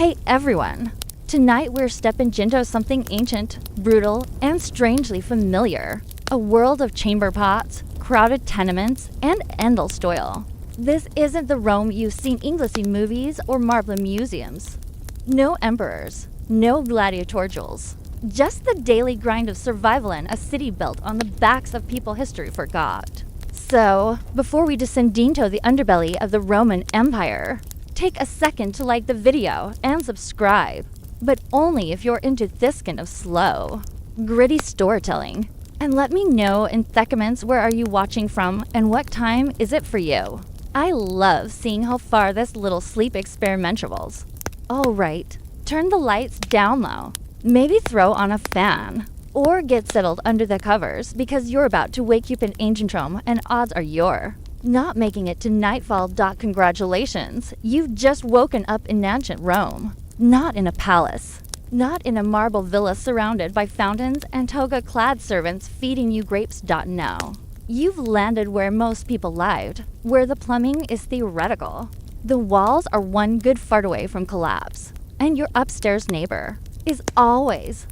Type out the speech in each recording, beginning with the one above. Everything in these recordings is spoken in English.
Hey everyone! Tonight we're stepping into something ancient, brutal, and strangely familiar. A world of chamber pots, crowded tenements, and endless toil. This isn't the Rome you've seen English in movies or marble museums. No emperors, no gladiator duels. Just the daily grind of survival in a city built on the backs of people history forgot. So, before we descend into the underbelly of the Roman Empire, take a second to like the video and subscribe, but only if you're into this kind of slow, gritty storytelling. And let me know in the comments where are you watching from and what time is it for you. I love seeing how far this little sleep experiment travels. Alright, turn the lights down low. Maybe throw on a fan. Or get settled under the covers because you're about to wake up in ancient Rome and odds are you're not making it to nightfall. Congratulations, you've just woken up in ancient Rome. Not in a palace. Not in a marble villa surrounded by fountains and toga-clad servants feeding you grapes. No. You've landed where most people lived, where the plumbing is theoretical. The walls are one good fart away from collapse, and your upstairs neighbor is always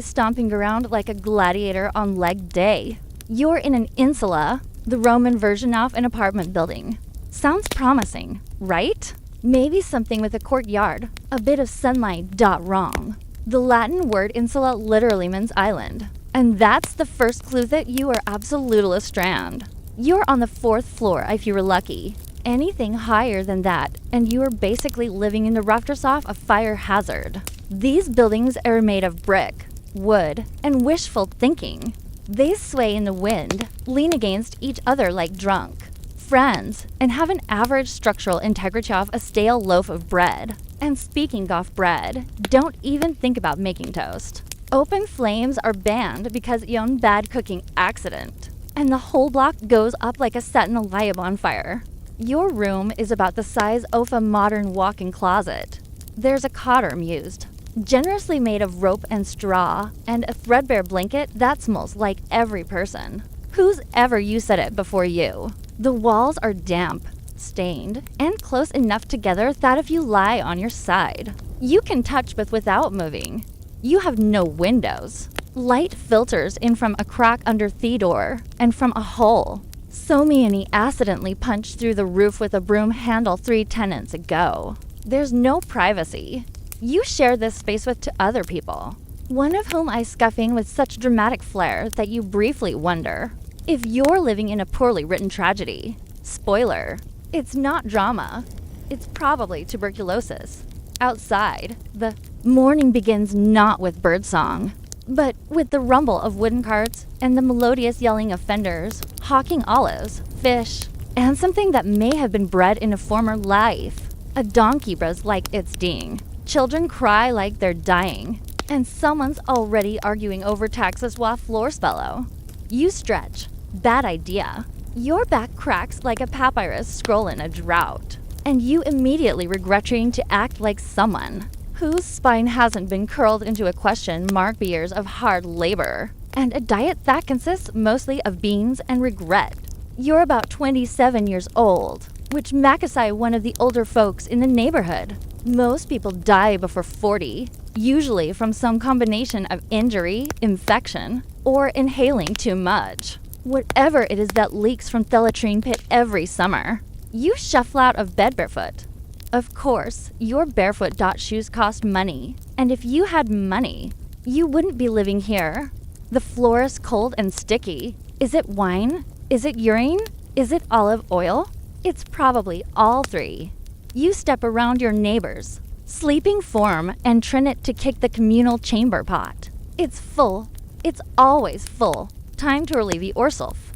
stomping around like a gladiator on leg day. You're in an insula, the Roman version of an apartment building. Sounds promising, right? Maybe something with a courtyard, a bit of sunlight. Wrong. The Latin word insula literally means island. And that's the first clue that you are absolutely stranded. You're on the 4th floor if you were lucky. Anything higher than that, and you are basically living in the rafters of a fire hazard. These buildings are made of brick, wood, and wishful thinking. They sway in the wind, lean against each other like drunk friends, and have an average structural integrity of a stale loaf of bread. And speaking of bread, don't even think about making toast. Open flames are banned because you own bad cooking accident. And the whole block goes up like a sentinel lion on fire. Your room is about the size of a modern walk-in closet. There's a cotter used, generously made of rope and straw, and a threadbare blanket that smells like every person. Who's ever used it before you? The walls are damp, stained, and close enough together that if you lie on your side, you can touch but without moving. You have no windows. Light filters in from a crack under the door and from a hole. So many accidentally punched through the roof with a broom handle 3 tenants ago. There's no privacy. You share this space with 2 other people, one of whom is scuffing with such dramatic flair that you briefly wonder if you're living in a poorly written tragedy. Spoiler, it's not drama. It's probably tuberculosis. Outside, the morning begins not with birdsong, but with the rumble of wooden carts and the melodious yelling of vendors, hawking olives, fish, and something that may have been bred in a former life. A donkey bros like it's ding. Children cry like they're dying. And someone's already arguing over taxes while floors bellow. You stretch. Bad idea. Your back cracks like a papyrus scroll in a drought. And you immediately regret trying to act like someone whose spine hasn't been curled into a question mark years of hard labor. And a diet that consists mostly of beans and regret. You're about 27 years old, which makes you one of the older folks in the neighborhood. Most people die before 40, usually from some combination of injury, infection, or inhaling too much. Whatever it is that leaks from the latrine pit every summer. You shuffle out of bed barefoot. Of course, your barefoot shoes cost money, and if you had money, you wouldn't be living here. The floor is cold and sticky. Is it wine? Is it urine? Is it olive oil? It's probably all 3. You step around your neighbor's sleeping form and trin it to kick the communal chamber pot. It's full. It's always full. Time to relieve yourself.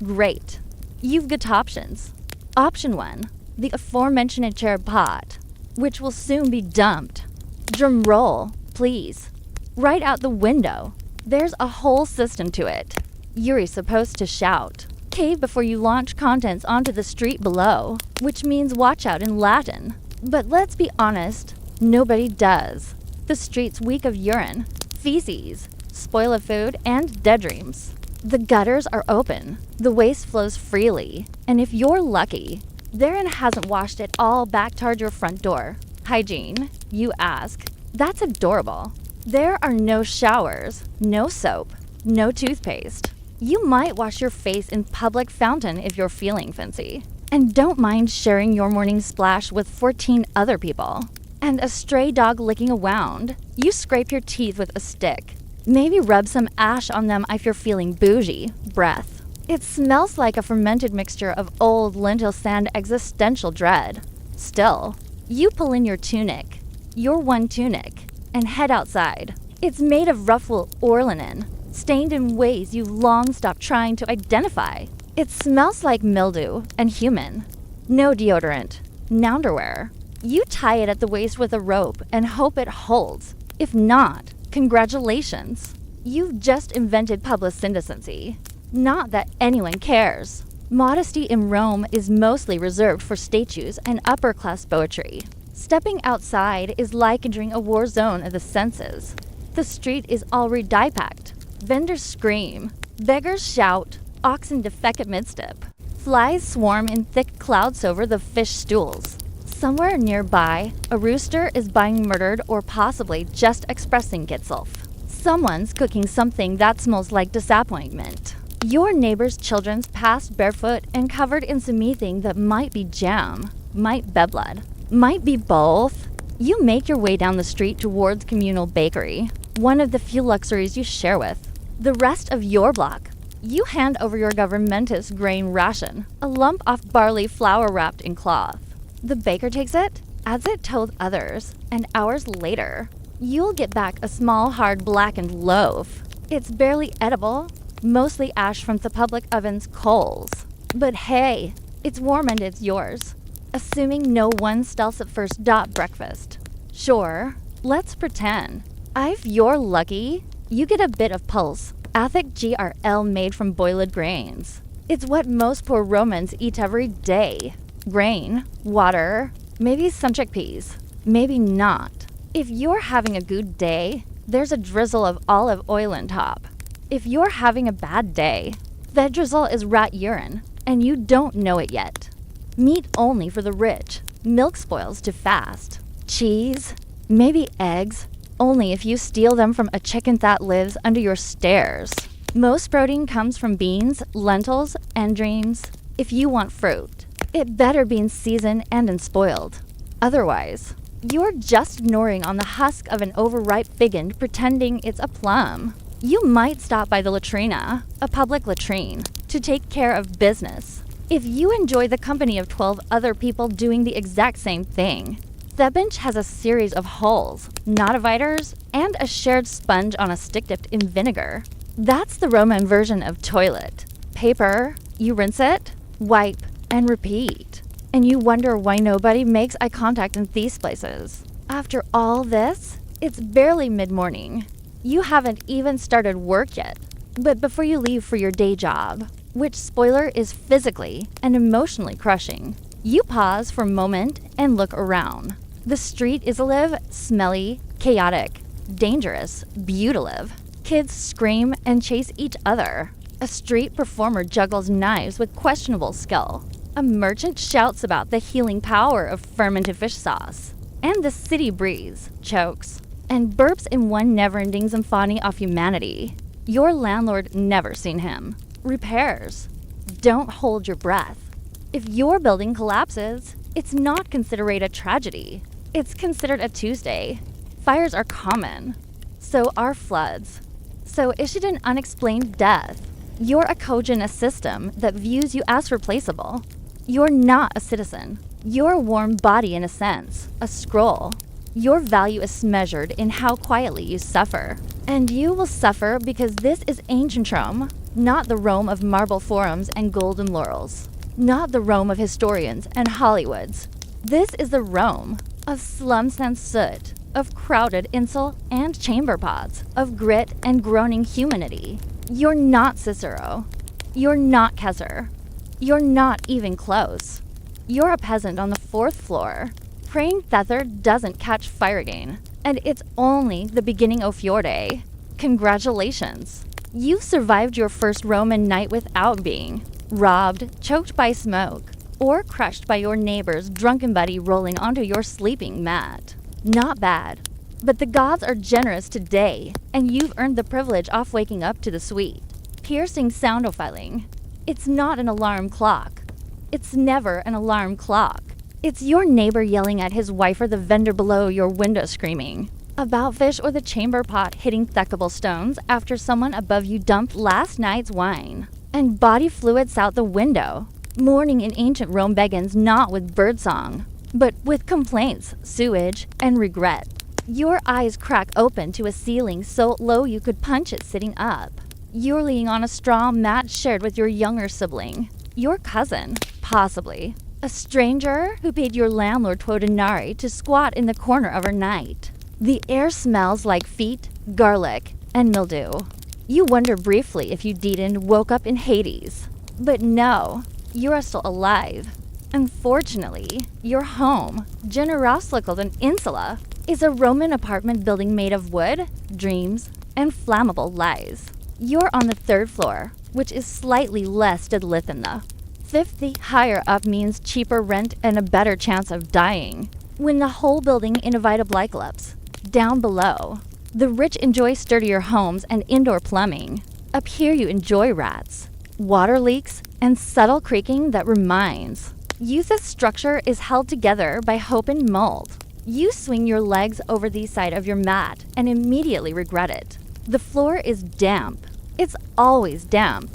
Great. You've got options. Option 1, the aforementioned chair pot, which will soon be dumped. Drum roll, please. Right out the window. There's a whole system to it. You're supposed to shout. Cave before you launch contents onto the street below, which means watch out in Latin. But let's be honest, nobody does. The street's weak of urine, feces, spoil of food, and dead dreams. The gutters are open, the waste flows freely, and if you're lucky, therein hasn't washed it all back toward your front door. Hygiene, you ask. That's adorable. There are no showers, no soap, no toothpaste. You might wash your face in public fountain if you're feeling fancy. And don't mind sharing your morning splash with 14 other people. And a stray dog licking a wound. You scrape your teeth with a stick. Maybe rub some ash on them if you're feeling bougie. Breath. It smells like a fermented mixture of old lentil sand existential dread. Still, you pull in your tunic, your one tunic, and head outside. It's made of rough wool or linen, stained in ways you've long stopped trying to identify. It smells like mildew and human. No deodorant, no underwear. You tie it at the waist with a rope and hope it holds. If not, congratulations. You've just invented public-indecency. Not that anyone cares. Modesty in Rome is mostly reserved for statues and upper-class poetry. Stepping outside is like entering a war zone of the senses. The street is already dye-packed. Vendors scream. Beggars shout. Oxen defecate mid-step. Flies swarm in thick clouds over the fish stools. Somewhere nearby, a rooster is being murdered or possibly just expressing itself. Someone's cooking something that smells like disappointment. Your neighbor's children's passed barefoot and covered in something that might be jam, might be blood, might be both. You make your way down the street towards communal bakery, one of the few luxuries you share with. The rest of your block, you hand over your government's grain ration, a lump of barley flour wrapped in cloth. The baker takes it, adds it to others, and hours later, you'll get back a small, hard, blackened loaf. It's barely edible, mostly ash from the public oven's coals. But hey, it's warm and it's yours, assuming no one steals at first breakfast. Sure, let's pretend. If you're lucky, you get a bit of pulse, Athic GRL made from boiled grains. It's what most poor Romans eat every day. Grain, water, maybe some chickpeas, maybe not. If you're having a good day, there's a drizzle of olive oil on top. If you're having a bad day, that drizzle is rat urine, and you don't know it yet. Meat only for the rich, milk spoils too fast. Cheese, maybe eggs, only if you steal them from a chicken that lives under your stairs. Most protein comes from beans, lentils, and dreams. If you want fruit, it better be in season and unspoiled. Otherwise, you're just ignoring on the husk of an overripe fig and pretending it's a plum. You might stop by the latrina, a public latrine, to take care of business. If you enjoy the company of 12 other people doing the exact same thing. The bench has a series of holes, notivators, and a shared sponge on a stick dipped in vinegar. That's the Roman version of toilet. Paper, you rinse it, wipe, and repeat. And you wonder why nobody makes eye contact in these places. After all this, it's barely mid-morning. You haven't even started work yet. But before you leave for your day job, which spoiler is physically and emotionally crushing, you pause for a moment and look around. The street is alive, smelly, chaotic, dangerous, beautiful. Kids scream and chase each other. A street performer juggles knives with questionable skill. A merchant shouts about the healing power of fermented fish sauce. And the city breeze chokes and burps in one never-ending symphony of humanity. Your landlord never seen him. Repairs. Don't hold your breath. If your building collapses, it's not considered a tragedy. It's considered a Tuesday. Fires are common. So are floods. So issued an unexplained death. You're a cog in a system that views you as replaceable. You're not a citizen. You're a warm body in a sense, a scroll. Your value is measured in how quietly you suffer. And you will suffer because this is ancient Rome, not the Rome of marble forums and golden laurels. Not the Rome of historians and Hollywoods. This is the Rome of slums and soot, of crowded insel and chamber pots, of grit and groaning humanity. You're not Cicero. You're not Kessler. You're not even close. You're a peasant on the 4th floor. Praying Thether doesn't catch fire again, and it's only the beginning of your day. Congratulations. You've survived your first Roman night without being robbed, choked by smoke, or crushed by your neighbor's drunken buddy rolling onto your sleeping mat. Not bad. But the gods are generous today, and you've earned the privilege of waking up to the sweet, piercing soundophiling. It's not an alarm clock. It's never an alarm clock. It's your neighbor yelling at his wife or the vendor below your window screaming about fish or the chamber pot hitting thickable stones after someone above you dumped last night's wine. And body fluids out the window. Mourning in ancient Rome begins not with birdsong, but with complaints, sewage, and regret. Your eyes crack open to a ceiling so low you could punch it sitting up. You're laying on a straw mat shared with your younger sibling, your cousin, possibly. A stranger who paid your landlord 12 denarii to squat in the corner overnight. The air smells like feet, garlic, and mildew. You wonder briefly if you didn't woke up in Hades. But no, you're still alive. Unfortunately, your home, generously called an insula, is a Roman apartment building made of wood, dreams, and flammable lies. You're on the 3rd floor, which is slightly less deadly than the 50 higher up means cheaper rent and a better chance of dying. When the whole building inevitably collapses. Down below, the rich enjoy sturdier homes and indoor plumbing. Up here you enjoy rats, water leaks, and subtle creaking that reminds you this structure is held together by hope and mold. You swing your legs over the side of your mat and immediately regret it. The floor is damp. It's always damp.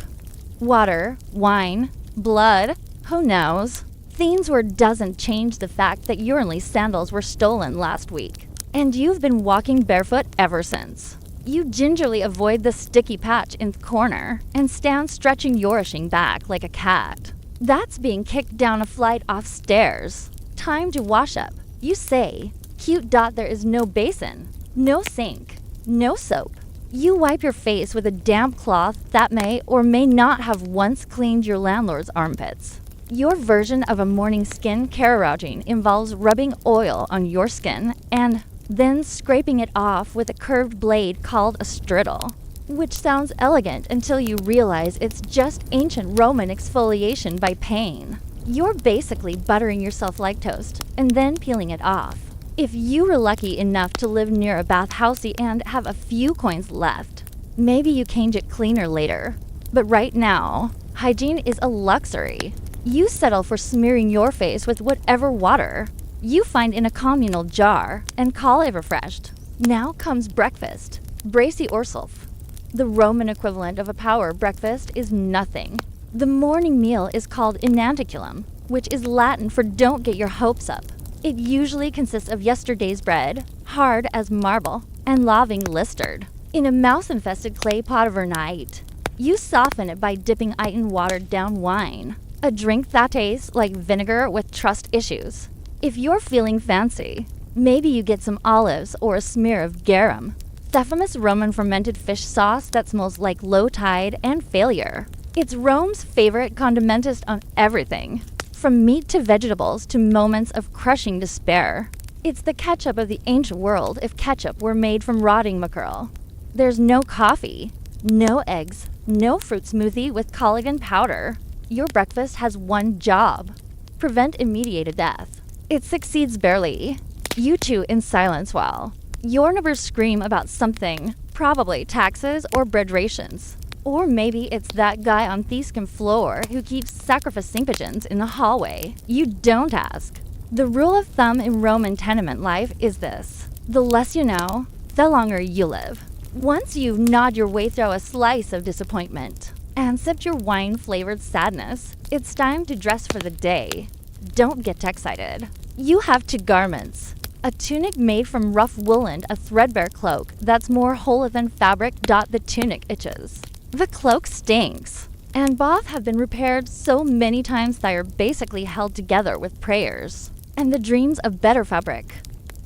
Water, wine, blood, who knows? Things where doesn't change the fact that your only sandals were stolen last week. And you've been walking barefoot ever since. You gingerly avoid the sticky patch in the corner and stand stretching your ishing back like a cat. That's being kicked down a flight of stairs. Time to wash up. You say, cute dot, there is no basin, no sink, no soap. You wipe your face with a damp cloth that may or may not have once cleaned your landlord's armpits. Your version of a morning skin care routine involves rubbing oil on your skin and then scraping it off with a curved blade called a strittle, which sounds elegant until you realize it's just ancient Roman exfoliation by pain. You're basically buttering yourself like toast and then peeling it off. If you were lucky enough to live near a bathhousey and have a few coins left, maybe you change it cleaner later. But right now, hygiene is a luxury. You settle for smearing your face with whatever water you find in a communal jar and call it refreshed. Now comes breakfast. Brace yourself. The Roman equivalent of a power breakfast is nothing. The morning meal is called inanticulum, which is Latin for don't get your hopes up. It usually consists of yesterday's bread, hard as marble, and loving blistered, in a mouse-infested clay pot overnight. You soften it by dipping it in watered-down wine, a drink that tastes like vinegar with trust issues. If you're feeling fancy, maybe you get some olives or a smear of garum, the famous Roman fermented fish sauce that smells like low tide and failure. It's Rome's favorite condimentist on everything, from meat to vegetables to moments of crushing despair. It's the ketchup of the ancient world if ketchup were made from rotting mackerel. There's no coffee, no eggs, no fruit smoothie with collagen powder. Your breakfast has one job: prevent immediate death. It succeeds barely. You chew in silence while your neighbors scream about something, probably taxes or bread rations. Or maybe it's that guy on the second floor who keeps sacrificing pigeons in the hallway. You don't ask. The rule of thumb in Roman tenement life is this: the less you know, the longer you live. Once you've gnawed your way through a slice of disappointment and sipped your wine-flavored sadness, it's time to dress for the day. Don't get excited. You have 2 garments: a tunic made from rough wool and a threadbare cloak that's more whole than fabric. The tunic itches. The cloak stinks, and both have been repaired so many times they are basically held together with prayers and the dreams of better fabric.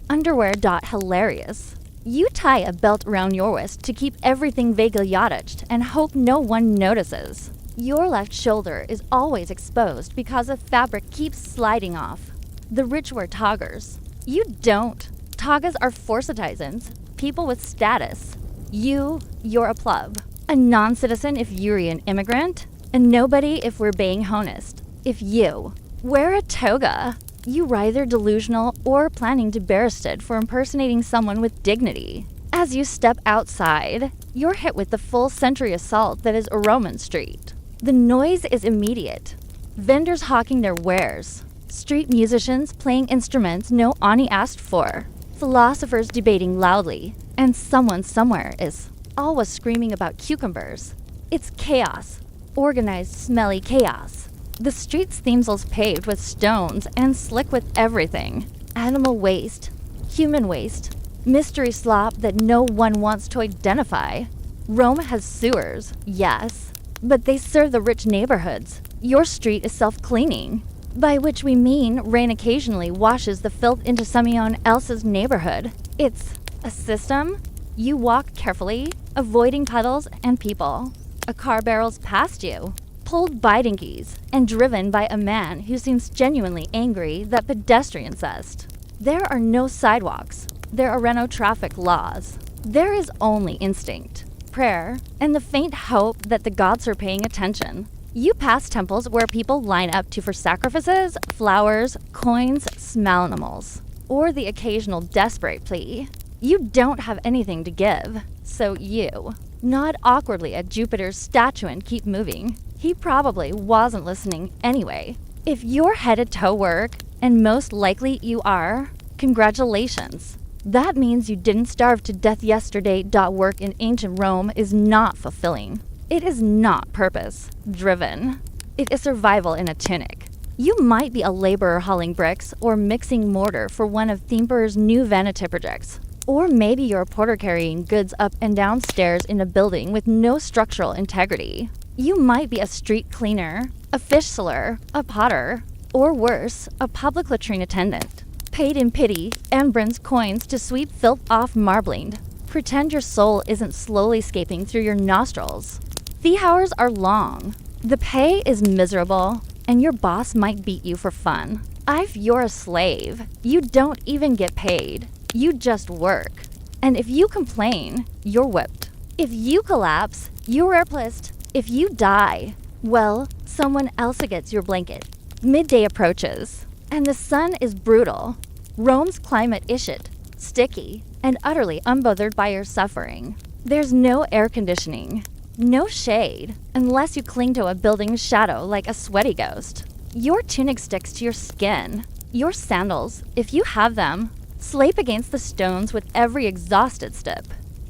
Underwear. Hilarious. You tie a belt around your waist to keep everything vaguely attached and hope no one notices. Your left shoulder is always exposed because the fabric keeps sliding off. The rich wear toggers. You don't. Togas are for citizens, people with status. You're a pleb. A non-citizen if you're an immigrant, and nobody if we're being honest. If you, Wear a toga. You are either delusional or planning to barristed for impersonating someone with dignity. As you step outside, you're hit with the full century assault that is Roman Street. The noise is immediate. Vendors hawking their wares. Street musicians playing instruments no Ani asked for. Philosophers debating loudly. And someone somewhere is always screaming about cucumbers. It's chaos. Organized, smelly chaos. The streets themselves paved with stones and slick with everything. Animal waste. Human waste. Mystery slop that no one wants to identify. Rome has sewers, yes, but they serve the rich neighborhoods. Your street is self-cleaning, by which we mean rain occasionally washes the filth into someone else's neighborhood. It's a system. You walk carefully, avoiding puddles and people. A car barrels past you, pulled by dinkies, and driven by a man who seems genuinely angry that pedestrians cessed. There are no sidewalks. There are no traffic laws. There is only instinct, prayer, and the faint hope that the gods are paying attention. You pass temples where people line up for sacrifices, flowers, coins, smell animals, or the occasional desperate plea. You don't have anything to give, so you nod awkwardly at Jupiter's statue and keep moving. He probably wasn't listening anyway. If you're headed to work, and most likely you are, congratulations. That means you didn't starve to death yesterday. Work in ancient Rome is not fulfilling. It is not purpose-driven. It is survival in a tunic. You might be a laborer hauling bricks or mixing mortar for one of Themper's new vanity projects. Or maybe you're a porter carrying goods up and down stairs in a building with no structural integrity. You might be a street cleaner, a fish seller, a potter, or worse, a public latrine attendant. Paid in pity and brings coins to sweep filth off marbling. Pretend your soul isn't slowly escaping through your nostrils. The hours are long. The pay is miserable, and your boss might beat you for fun. If you're a slave, you don't even get paid. You just work. And if you complain, you're whipped. If you collapse, you're replaced. If you die, well, someone else gets your blanket. Midday approaches, and the sun is brutal. Rome's climate is shit, sticky, and utterly unbothered by your suffering. There's no air conditioning, no shade, unless you cling to a building's shadow like a sweaty ghost. Your tunic sticks to your skin. Your sandals, if you have them, scrape against the stones with every exhausted step.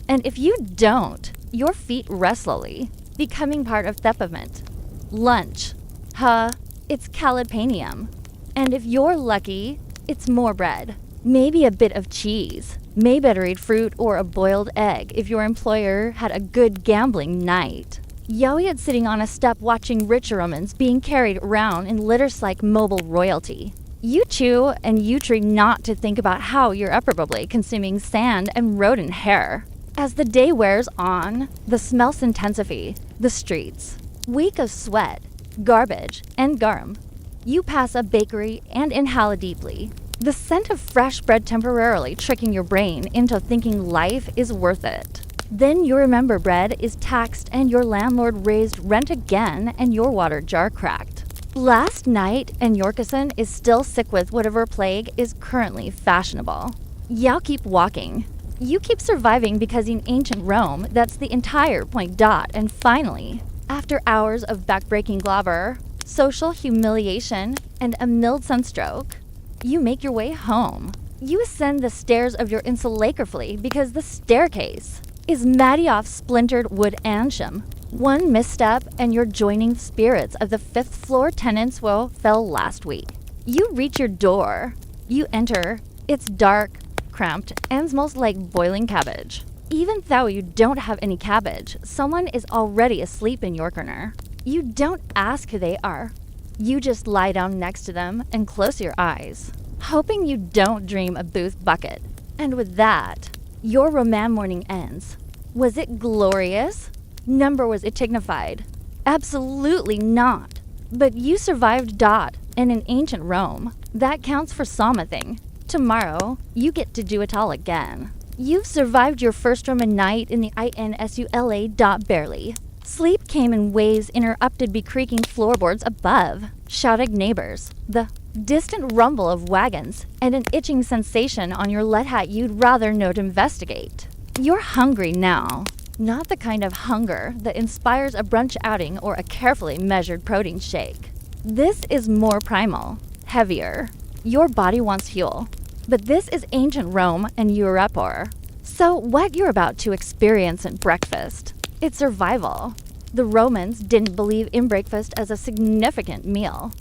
And if you don't, your feet rest slowly, becoming part of the pavement. Lunch. It's calipanium. And if you're lucky, it's more bread. Maybe a bit of cheese. May better eat fruit or a boiled egg if your employer had a good gambling night. Yowiad sitting on a step watching rich Romans being carried around in litters like mobile royalty. You chew and you try not to think about how you're probably consuming sand and rodent hair. As the day wears on, the smells intensify. The streets. Week of sweat, garbage, and garum. You pass a bakery and inhale deeply. The scent of fresh bread temporarily tricking your brain into thinking life is worth it. Then you remember bread is taxed and your landlord raised rent again and your water jar cracked. Last night and Yorkison is still sick with whatever plague is currently fashionable. Y'all keep walking. You keep surviving because in ancient Rome, that's the entire point. And finally, after hours of backbreaking glauber, social humiliation, and a mild sunstroke, you make your way home. You ascend the stairs of your insula carefully because the staircase is matty off splintered wood ancient. One misstep and you're joining spirits of the 5th floor tenants who fell last week. You reach your door. You enter. It's dark, cramped, and smells like boiling cabbage. Even though you don't have any cabbage, someone is already asleep in your corner. You don't ask who they are. You just lie down next to them and close your eyes, hoping you don't dream a booth bucket. And with that, your Roman morning ends. Was it glorious? Number was it dignified? Absolutely not. But you survived and in ancient Rome. That counts for something. Tomorrow, you get to do it all again. You've survived your first Roman night in the INSULA. Barely. Sleep came in waves interrupted by creaking floorboards above. shouting neighbors, the distant rumble of wagons, and an itching sensation on your lead hat you'd rather not investigate. You're hungry now. Not the kind of hunger that inspires a brunch outing or a carefully measured protein shake. This is more primal, heavier. Your body wants fuel. But this is ancient Rome and Europor. So what you're about to experience at breakfast, it's survival. The Romans didn't believe in breakfast as a significant meal.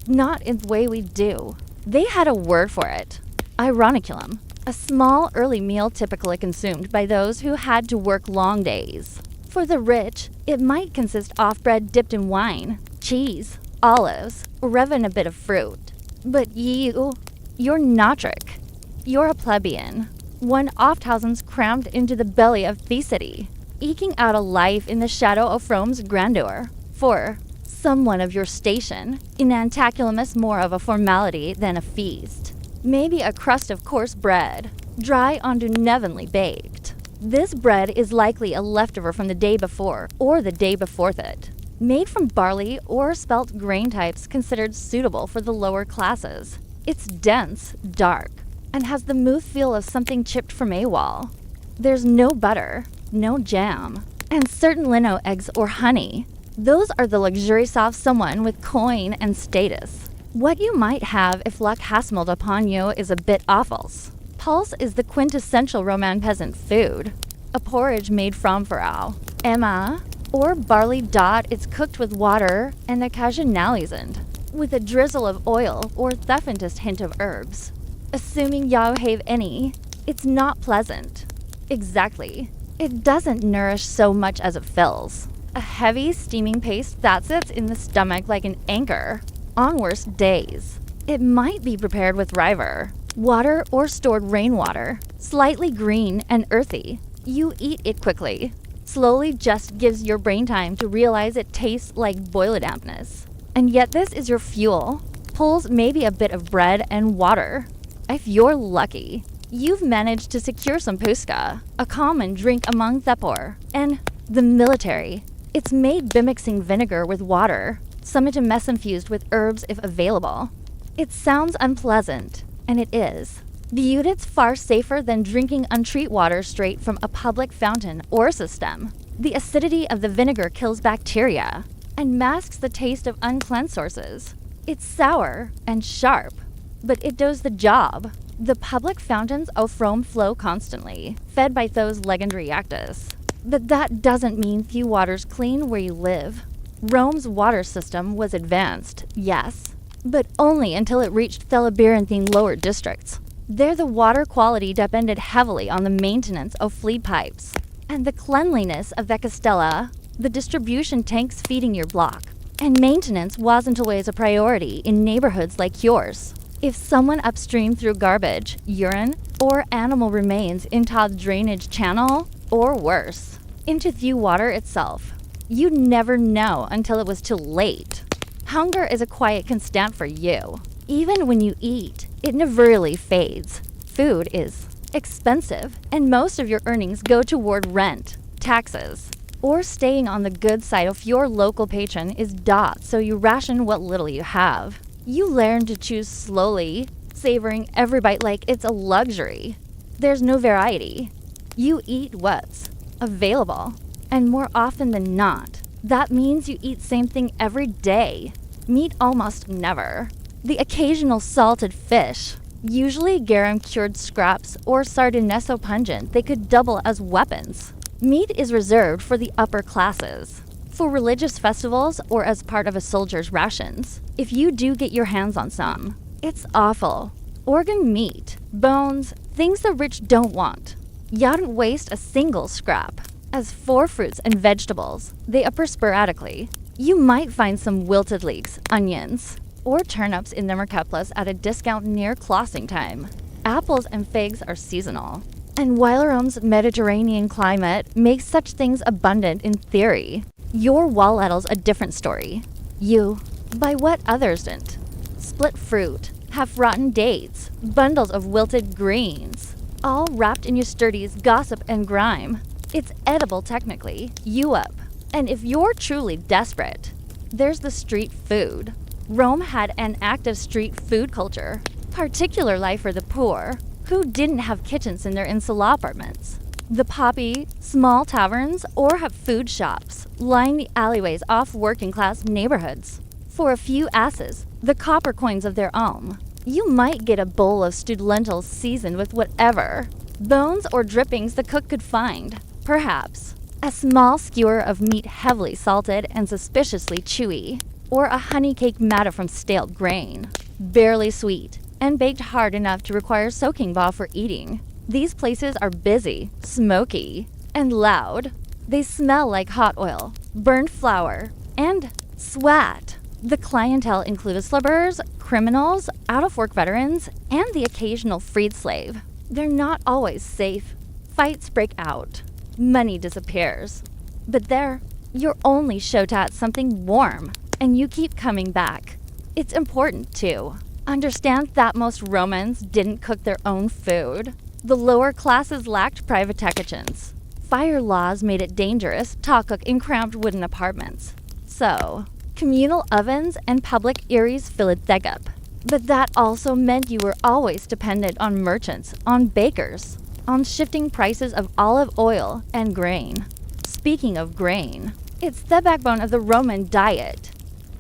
Not in the way we do. They had a word for it, ironiculum, a small early meal typically consumed by those who had to work long days. For the rich, it might consist of bread dipped in wine, cheese, olives, or even a bit of fruit. But you're natric. You're a plebeian, one oft-thousands crammed into the belly of Thesity, eking out a life in the shadow of Rome's grandeur. For someone of your station, inantaculum is more of a formality than a feast. Maybe a crust of coarse bread, dry unnevenly baked. This bread is likely a leftover from the day before or the day before that, made from barley or spelt grain types considered suitable for the lower classes. It's dense, dark, and has the mouthfeel of something chipped from AWOL. There's no butter, no jam, and certain lino eggs or honey. Those are the luxuries of someone with coin and status. What you might have if luck has smiled upon you is a bit offals. Pulse is the quintessential Roman peasant food. A porridge made from farro, emma, or barley dot. It's cooked with water and occasionalized, with a drizzle of oil or the faintest hint of herbs. Assuming you have any, it's not pleasant. Exactly. It doesn't nourish so much as it fills. A heavy, steaming paste that sits in the stomach like an anchor. On worse days, it might be prepared with river, water or stored rainwater, slightly green and earthy. You eat it quickly. Slowly just gives your brain time to realize it tastes like boiled dampness. And yet this is your fuel. Pulls maybe a bit of bread and water. If you're lucky, you've managed to secure some puska, a common drink among Thepor, and the military. It's made bimixing vinegar with water, some mess infused with herbs if available. It sounds unpleasant, and it is. Viewed, it's far safer than drinking untreated water straight from a public fountain or system. The acidity of the vinegar kills bacteria and masks the taste of uncleansed sources. It's sour and sharp, but it does the job. The public fountains of Rome flow constantly, fed by those legendary actus. But that doesn't mean few waters clean where you live. Rome's water system was advanced, yes, but only until it reached the labyrinthine lower districts. There the water quality depended heavily on the maintenance of fleet pipes and the cleanliness of the castella, the distribution tanks feeding your block. And maintenance wasn't always a priority in neighborhoods like yours. If someone upstream threw garbage, urine, or animal remains into the drainage channel, or worse, into the water itself, you'd never know until it was too late. Hunger is a quiet constant for you. Even when you eat, it never really fades. Food is expensive, and most of your earnings go toward rent, taxes, or staying on the good side of your local patron is dot, so you ration what little you have. You learn to choose slowly, savoring every bite like it's a luxury. There's no variety. You eat what's available, and more often than not, that means you eat same thing every day. Meat almost never. The occasional salted fish, usually garum-cured scraps or sardines so pungent they could double as weapons. Meat is reserved for the upper classes, for religious festivals or as part of a soldier's rations. If you do get your hands on some, it's awful. Organ meat, bones, things the rich don't want. You don't waste a single scrap. As for fruits and vegetables, they appear sporadically. You might find some wilted leeks, onions, or turnips in the marketplace at a discount near closing time. Apples and figs are seasonal. And while Rome's Mediterranean climate makes such things abundant in theory, your wallet's a different story. You buy what others didn't. Split fruit, half-rotten dates, bundles of wilted greens, all wrapped in yesterday's gossip and grime. It's edible technically, you up. And if you're truly desperate, there's the street food. Rome had an active street food culture, particularly for the poor, who didn't have kitchens in their insula apartments. The poppy, small taverns, or have food shops line the alleyways off working-class neighborhoods. For a few asses, the copper coins of their own, you might get a bowl of stewed lentils seasoned with whatever, bones or drippings the cook could find, perhaps. A small skewer of meat heavily salted and suspiciously chewy, or a honey cake made from stale grain, barely sweet, and baked hard enough to require soaking while for eating. These places are busy, smoky, and loud. They smell like hot oil, burned flour, and sweat. The clientele includes laborers, criminals, out-of-work veterans, and the occasional freed slave. They're not always safe. Fights break out. Money disappears. But there, you're only showed at something warm, and you keep coming back. It's important, too. Understand that most Romans didn't cook their own food. The lower classes lacked private kitchens. Fire laws made it dangerous to cook in cramped wooden apartments. So, communal ovens and public eyries filled theg up. But that also meant you were always dependent on merchants, on bakers, on shifting prices of olive oil and grain. Speaking of grain, it's the backbone of the Roman diet.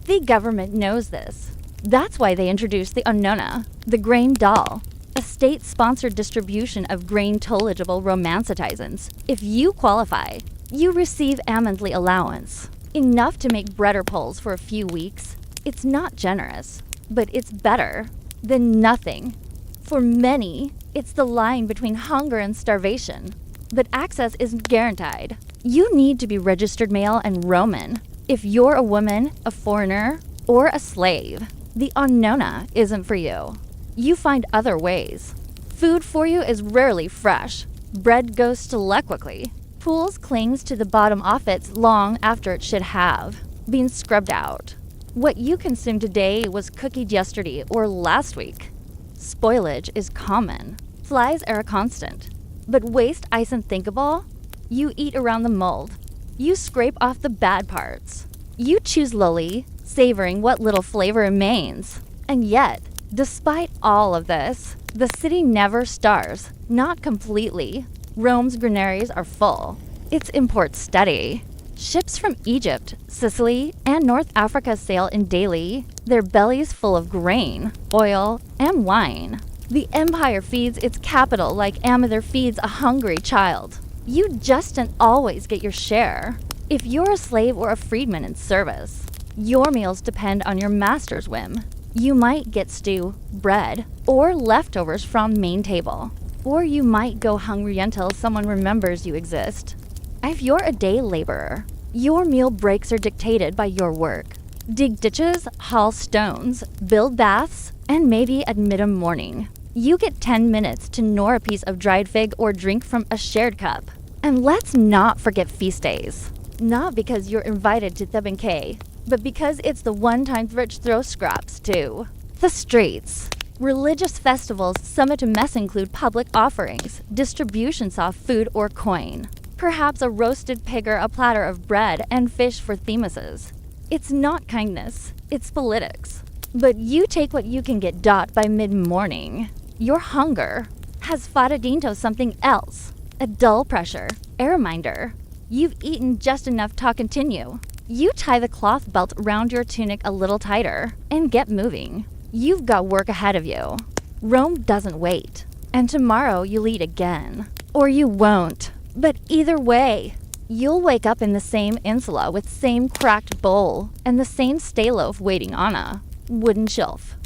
The government knows this. That's why they introduced the annona, the grain doll, a state-sponsored distribution of grain-tollageable romancitizants. If you qualify, you receive a monthly allowance, enough to make bread or poles for a few weeks. It's not generous, but it's better than nothing. For many, it's the line between hunger and starvation, but access isn't guaranteed. You need to be registered male and Roman. If you're a woman, a foreigner, or a slave, the annona isn't for you. You find other ways. Food for you is rarely fresh. Bread goes stale quickly. Pools clings to the bottom of it long after it should have been scrubbed out. What you consumed today was cookied yesterday or last week. Spoilage is common. Flies are a constant. But waste isn't thinkable. You eat around the mold. You scrape off the bad parts. You chew slowly, savoring what little flavor remains. And yet, despite all of this, the city never starves, not completely. Rome's granaries are full. Its imports steady. Ships from Egypt, Sicily, and North Africa sail in daily, their bellies full of grain, oil, and wine. The empire feeds its capital like a mother feeds a hungry child. You just don't always get your share. If you're a slave or a freedman in service, your meals depend on your master's whim. You might get stew, bread, or leftovers from main table. Or you might go hungry until someone remembers you exist. If you're a day laborer, your meal breaks are dictated by your work. Dig ditches, haul stones, build baths, and maybe admit a morning. You get 10 minutes to gnaw a piece of dried fig or drink from a shared cup. And let's not forget feast days. Not because you're invited to Thebanke, but because it's the one time rich throw scraps too. The streets. Religious festivals summit to mess include public offerings, distributions of food or coin. Perhaps a roasted pig or a platter of bread and fish for Themuses. It's not kindness, it's politics. But you take what you can get dot by mid-morning. Your hunger has fought into something else. A dull pressure, a reminder. You've eaten just enough to continue. You tie the cloth belt around your tunic a little tighter and get moving. You've got work ahead of you. Rome doesn't wait. And tomorrow you'll eat again. Or you won't. But either way, you'll wake up in the same insula with same cracked bowl and the same stale loaf waiting on a wooden shelf.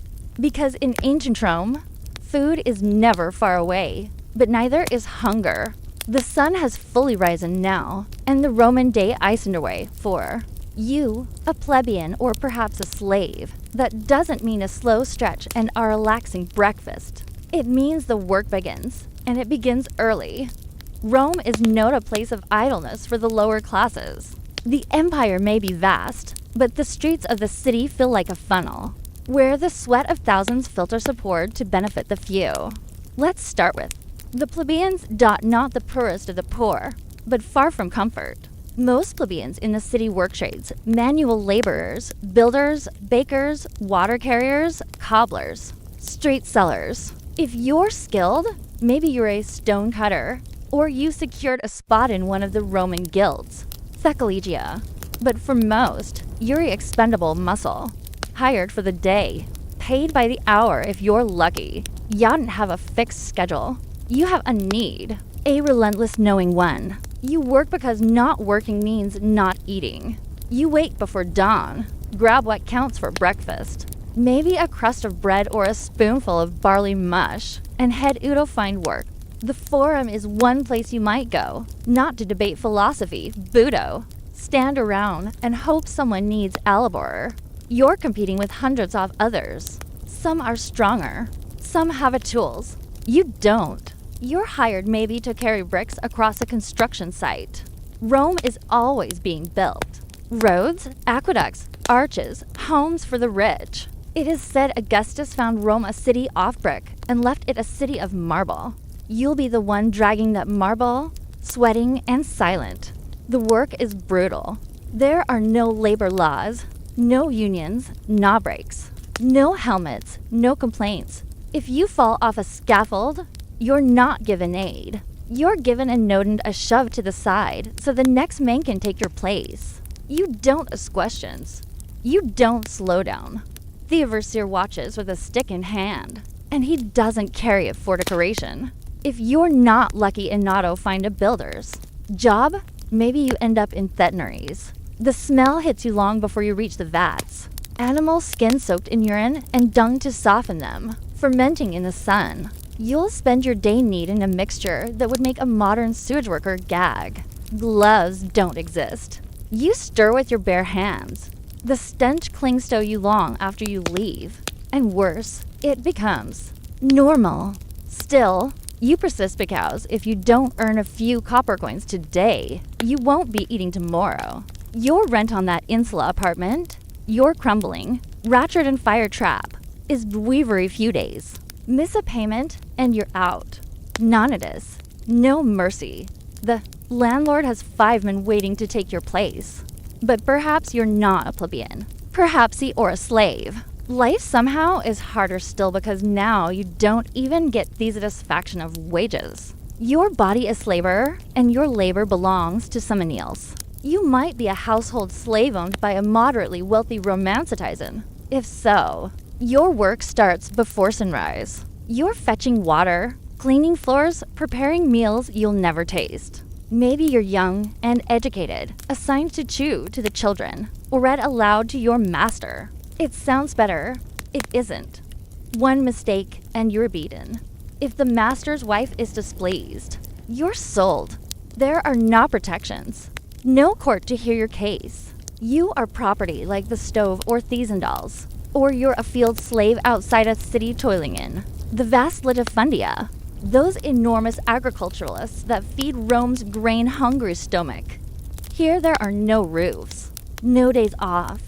Because in ancient Rome, food is never far away, but neither is hunger. The sun has fully risen now, and the Roman day is underway for you, a plebeian or perhaps a slave. That doesn't mean a slow stretch and a relaxing breakfast. It means the work begins, and it begins early. Rome is not a place of idleness for the lower classes. The empire may be vast, but the streets of the city feel like a funnel, where the sweat of thousands filters upward to benefit the few. Let's start with the plebeians. Not the poorest of the poor, but far from comfort. Most plebeians in the city work trades, manual laborers, builders, bakers, water carriers, cobblers, street sellers. If you're skilled, maybe you're a stone cutter, or you secured a spot in one of the Roman guilds, Thecologia. But for most, you're an expendable muscle, hired for the day, paid by the hour if you're lucky. You don't have a fixed schedule. You have a need, a relentless knowing one. You work because not working means not eating. You wake before dawn, grab what counts for breakfast, maybe a crust of bread or a spoonful of barley mush, and head out to find work. The forum is one place you might go, not to debate philosophy, Budo. Stand around and hope someone needs Alibor. You're competing with hundreds of others. Some are stronger. Some have the tools. You don't. You're hired maybe to carry bricks across a construction site. Rome is always being built. Roads, aqueducts, arches, homes for the rich. It is said Augustus found Rome a city off brick and left it a city of marble. You'll be the one dragging that marble, sweating and silent. The work is brutal. There are no labor laws, no unions, no breaks, no helmets, no complaints. If you fall off a scaffold, you're not given aid. You're given a note and a shove to the side so the next man can take your place. You don't ask questions. You don't slow down. The overseer watches with a stick in hand, and he doesn't carry it for decoration. If you're not lucky in Nato find a builder's job, maybe you end up in thetaneries. The smell hits you long before you reach the vats. Animal skin soaked in urine and dung to soften them, fermenting in the sun. You'll spend your day kneading a mixture that would make a modern sewage worker gag. Gloves don't exist. You stir with your bare hands. The stench clings to you long after you leave. And worse, it becomes normal. Still, you persist because if you don't earn a few copper coins today, you won't be eating tomorrow. Your rent on that insula apartment, your crumbling, ratchet and fire trap, is weavery few days. Miss a payment and you're out. Nonitus, no mercy. The landlord has 5 men waiting to take your place. But perhaps you're not a plebeian. Perhaps you're a slave. Life somehow is harder still because now you don't even get the satisfaction of wages. Your body is labor, and your labor belongs to someone else. You might be a household slave owned by a moderately wealthy romancitizen. If so, your work starts before sunrise. You're fetching water, cleaning floors, preparing meals you'll never taste. Maybe you're young and educated, assigned to chew to the children, or read aloud to your master. It sounds better. It isn't. One mistake and you're beaten. If the master's wife is displeased, you're sold. There are no protections. No court to hear your case. You are property like the stove or Thiesendals, or you're a field slave outside a city toiling in the vast latifundia. Those enormous agriculturalists that feed Rome's grain-hungry stomach. Here there are no roofs, no days off.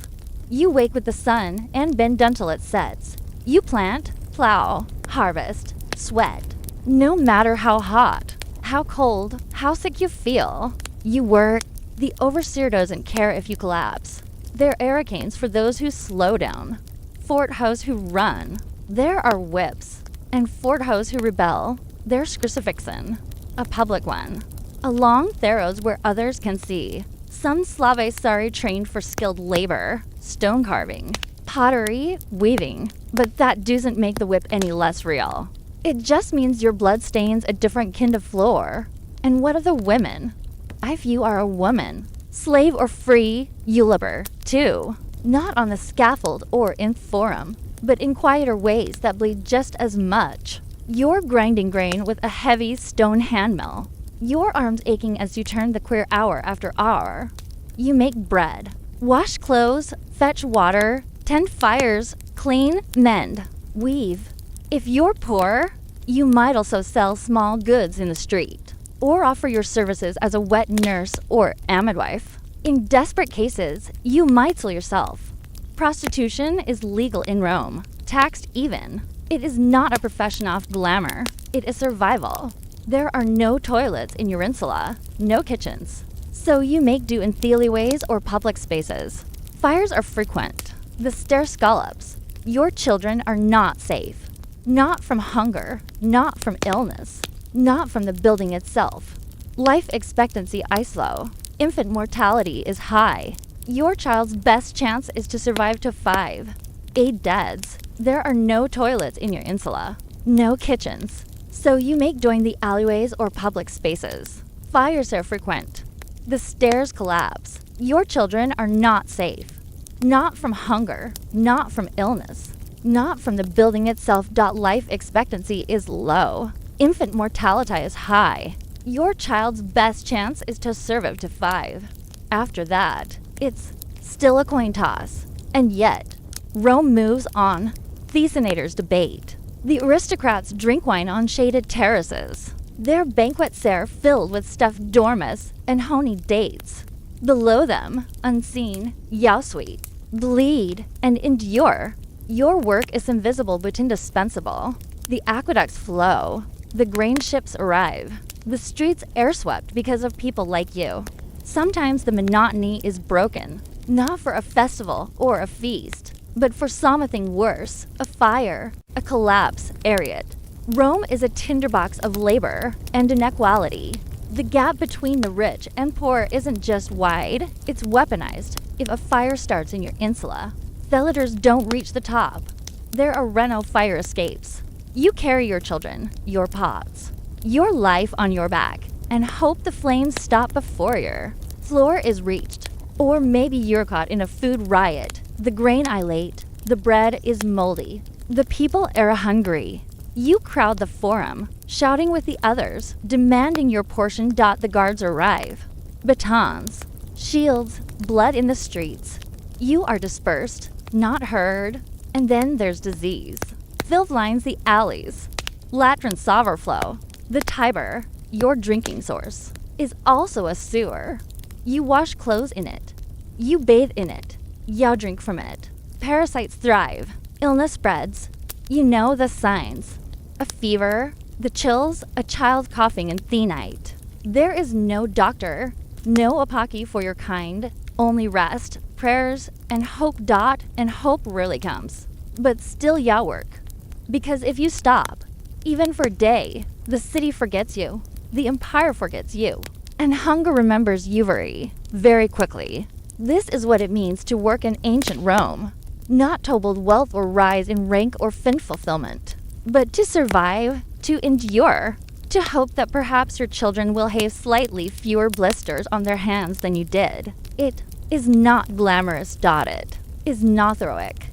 You wake with the sun and bend down till it sets. You plant, plow, harvest, sweat. No matter how hot, how cold, how sick you feel, you work. The overseer doesn't care if you collapse. There are hurricanes for those who slow down, fort hoes who run. There are whips, and fort hoes who rebel. There's crucifixen, a public one. Along theros where others can see. Some Slavesari trained for skilled labor, stone carving, pottery, weaving. But that doesn't make the whip any less real. It just means your blood stains a different kind of floor. And what of the women? If you are a woman, slave or free, you labor, too. Not on the scaffold or in forum, but in quieter ways that bleed just as much. You're grinding grain with a heavy stone handmill. Your arms aching as you turn the queer hour after hour. You make bread, wash clothes, fetch water, tend fires, clean, mend, weave. If you're poor, you might also sell small goods in the street, or offer your services as a wet nurse or a midwife. In desperate cases, you might sell yourself. Prostitution is legal in Rome, taxed even. It is not a profession of glamour. It is survival. There are no toilets in your insula, no kitchens. So you make do in theilyways or public spaces. Fires are frequent. The stair scallops. Your children are not safe. Not from hunger, not from illness, not from the building itself. Life expectancy is low. Infant mortality is high. Your child's best chance is to survive to 5. 8 deaths. There are no toilets in your insula. No kitchens. So you make doing the alleyways or public spaces. Fires are frequent. The stairs collapse. Your children are not safe. Not from hunger, not from illness, not from the building itself. Life expectancy is low. Infant mortality is high. Your child's best chance is to survive to 5. After that, it's still a coin toss. And yet, Rome moves on. The senators debate. The aristocrats drink wine on shaded terraces. Their banquets are filled with stuffed dormice and honey dates. Below them, unseen, Yao-sweet, bleed and endure. Your work is invisible but indispensable. The aqueducts flow. The grain ships arrive. The streets air swept because of people like you. Sometimes the monotony is broken, not for a festival or a feast, but for something worse, a fire, a collapse, ariot. Rome is a tinderbox of labor and inequality. The gap between the rich and poor isn't just wide, it's weaponized. If a fire starts in your insula, villagers don't reach the top. There are Reno fire escapes. You carry your children, your pots, your life on your back, and hope the flames stop before your floor is reached. Or maybe you're caught in a food riot. The grain late, the bread is moldy, the people are hungry. You crowd the forum, shouting with the others, demanding your portion. The guards arrive. Batons, shields, blood in the streets. You are dispersed, not heard. And then there's disease. Filled lines the alleys. Latrines overflow. The Tiber, your drinking source, is also a sewer. You wash clothes in it. You bathe in it. You drink from it. Parasites thrive. Illness spreads. You know the signs. A fever, the chills, a child coughing in the night. There is no doctor, no apaki for your kind, only rest, prayers, and hope. And hope rarely comes. But still ya work. Because if you stop, even for a day, the city forgets you, the empire forgets you, and hunger remembers you very quickly. This is what it means to work in ancient Rome. Not to build wealth or rise in rank or fin fulfillment, but to survive, to endure, to hope that perhaps your children will have slightly fewer blisters on their hands than you did. It is not glamorous. It is not heroic.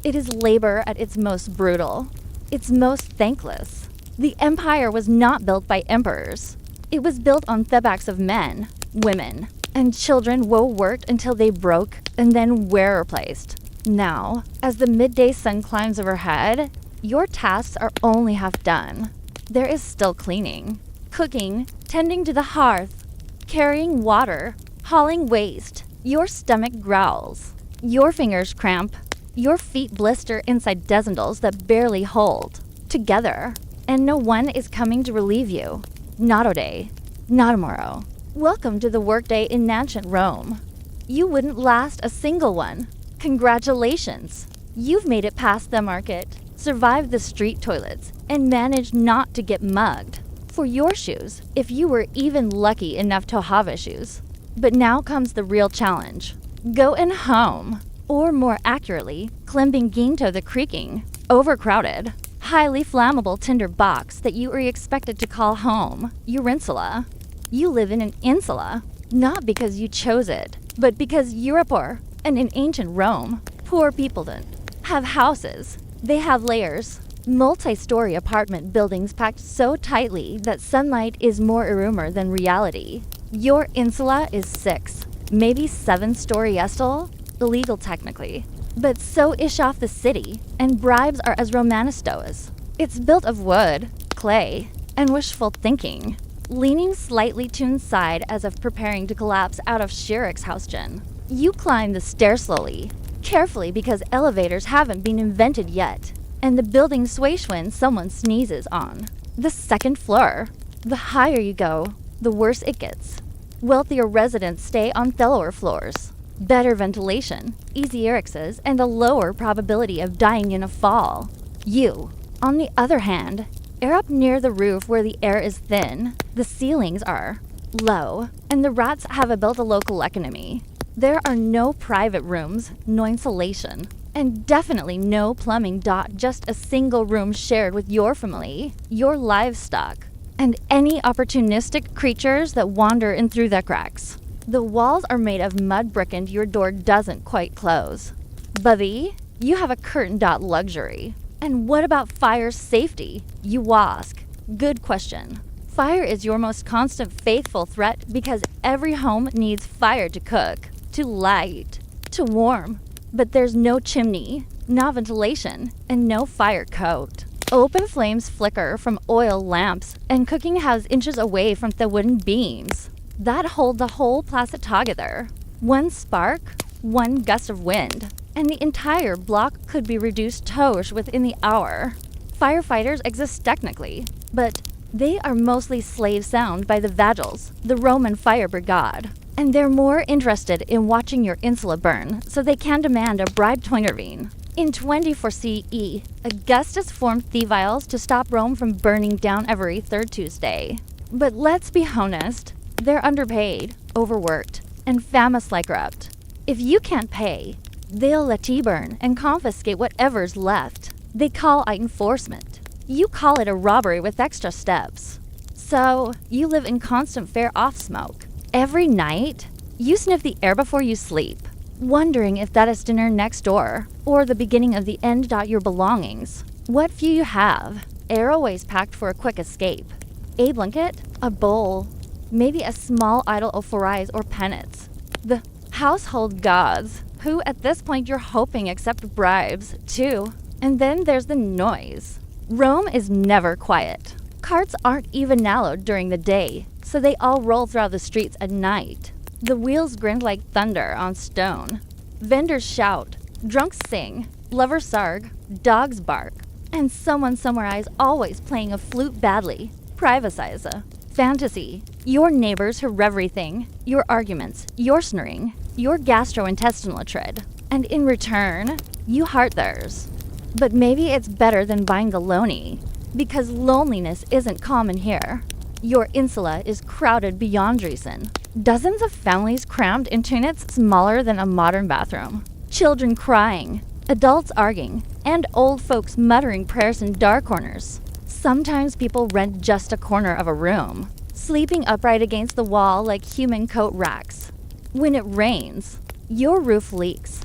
It is labor at its most brutal, its most thankless. The empire was not built by emperors. It was built on the backs of men, women, and children who worked until they broke and then were replaced. Now, as the midday sun climbs overhead, your tasks are only half done. There is still cleaning, cooking, tending to the hearth, carrying water, hauling waste. Your stomach growls. Your fingers cramp. Your feet blister inside dezendals that barely hold together. And no one is coming to relieve you. Not today. Not tomorrow. Welcome to the workday in ancient Rome. You wouldn't last a single one. Congratulations. You've made it past the market, survived the street toilets, and managed not to get mugged. For your shoes, if you were even lucky enough to have shoes. But now comes the real challenge. Go in home. Or more accurately, climbing ginto the creaking, overcrowded, highly flammable tinder box that you are expected to call home, your insula. You live in an insula, not because you chose it, but because you're poor, and in ancient Rome, poor people don't have houses. They have layers, multi-story apartment buildings packed so tightly that sunlight is more a rumor than reality. Your insula is 6, maybe 7-story estel, illegal technically, but so ish off the city, and bribes are as romanistos. It's built of wood, clay, and wishful thinking, leaning slightly to one side as if preparing to collapse out of Shirik's house gen. You climb the stair slowly, carefully because elevators haven't been invented yet, and the building sways when someone sneezes on. The second floor. The higher you go, the worse it gets. Wealthier residents stay on lower floors. Better ventilation, easier access, and a lower probability of dying in a fall. You, on the other hand, air up near the roof where the air is thin, the ceilings are low, and the rats have built a local economy. There are no private rooms, no insulation, and definitely no plumbing. Just a single room shared with your family, your livestock, and any opportunistic creatures that wander in through the cracks. The walls are made of mud brick and your door doesn't quite close. Bubby, you have a curtain. Luxury. And what about fire safety? You ask. Good question. Fire is your most constant faithful threat because every home needs fire to cook, to light, to warm. But there's no chimney, no ventilation, and no fire coat. Open flames flicker from oil lamps, and cooking house inches away from the wooden beams that hold the whole place together. One spark, one gust of wind, and the entire block could be reduced toast within the hour. Firefighters exist technically, but they are mostly slave sound by the Vagals, the Roman fire brigade. And they're more interested in watching your insula burn, so they can demand a bribe to intervene. In 24 CE, Augustus formed Theviles to stop Rome from burning down every third Tuesday. But let's be honest, they're underpaid, overworked, and famously corrupt. If you can't pay, they'll let you burn and confiscate whatever's left. They call it enforcement. You call it a robbery with extra steps. So, you live in constant fear-off smoke. Every night, you sniff the air before you sleep, wondering if that is dinner next door, or the beginning of the end. Your belongings. What few you have, air always packed for a quick escape. A blanket, a bowl, maybe a small idol of forays or pennants. The household gods, who at this point you're hoping accept bribes, too. And then there's the noise. Rome is never quiet. Carts aren't even nallowed during the day, so they all roll throughout the streets at night. The wheels grind like thunder on stone. Vendors shout, drunks sing, lovers sarg, dogs bark, and someone somewhere is always playing a flute badly. Privatize. Fantasy. Your neighbors hear everything, your arguments, your snoring, your gastrointestinal tread, and in return, you heart theirs. But maybe it's better than buying baloney, because loneliness isn't common here. Your insula is crowded beyond reason. Dozens of families crammed into units smaller than a modern bathroom. Children crying, adults arguing, and old folks muttering prayers in dark corners. Sometimes people rent just a corner of a room, sleeping upright against the wall like human coat racks. When it rains, your roof leaks.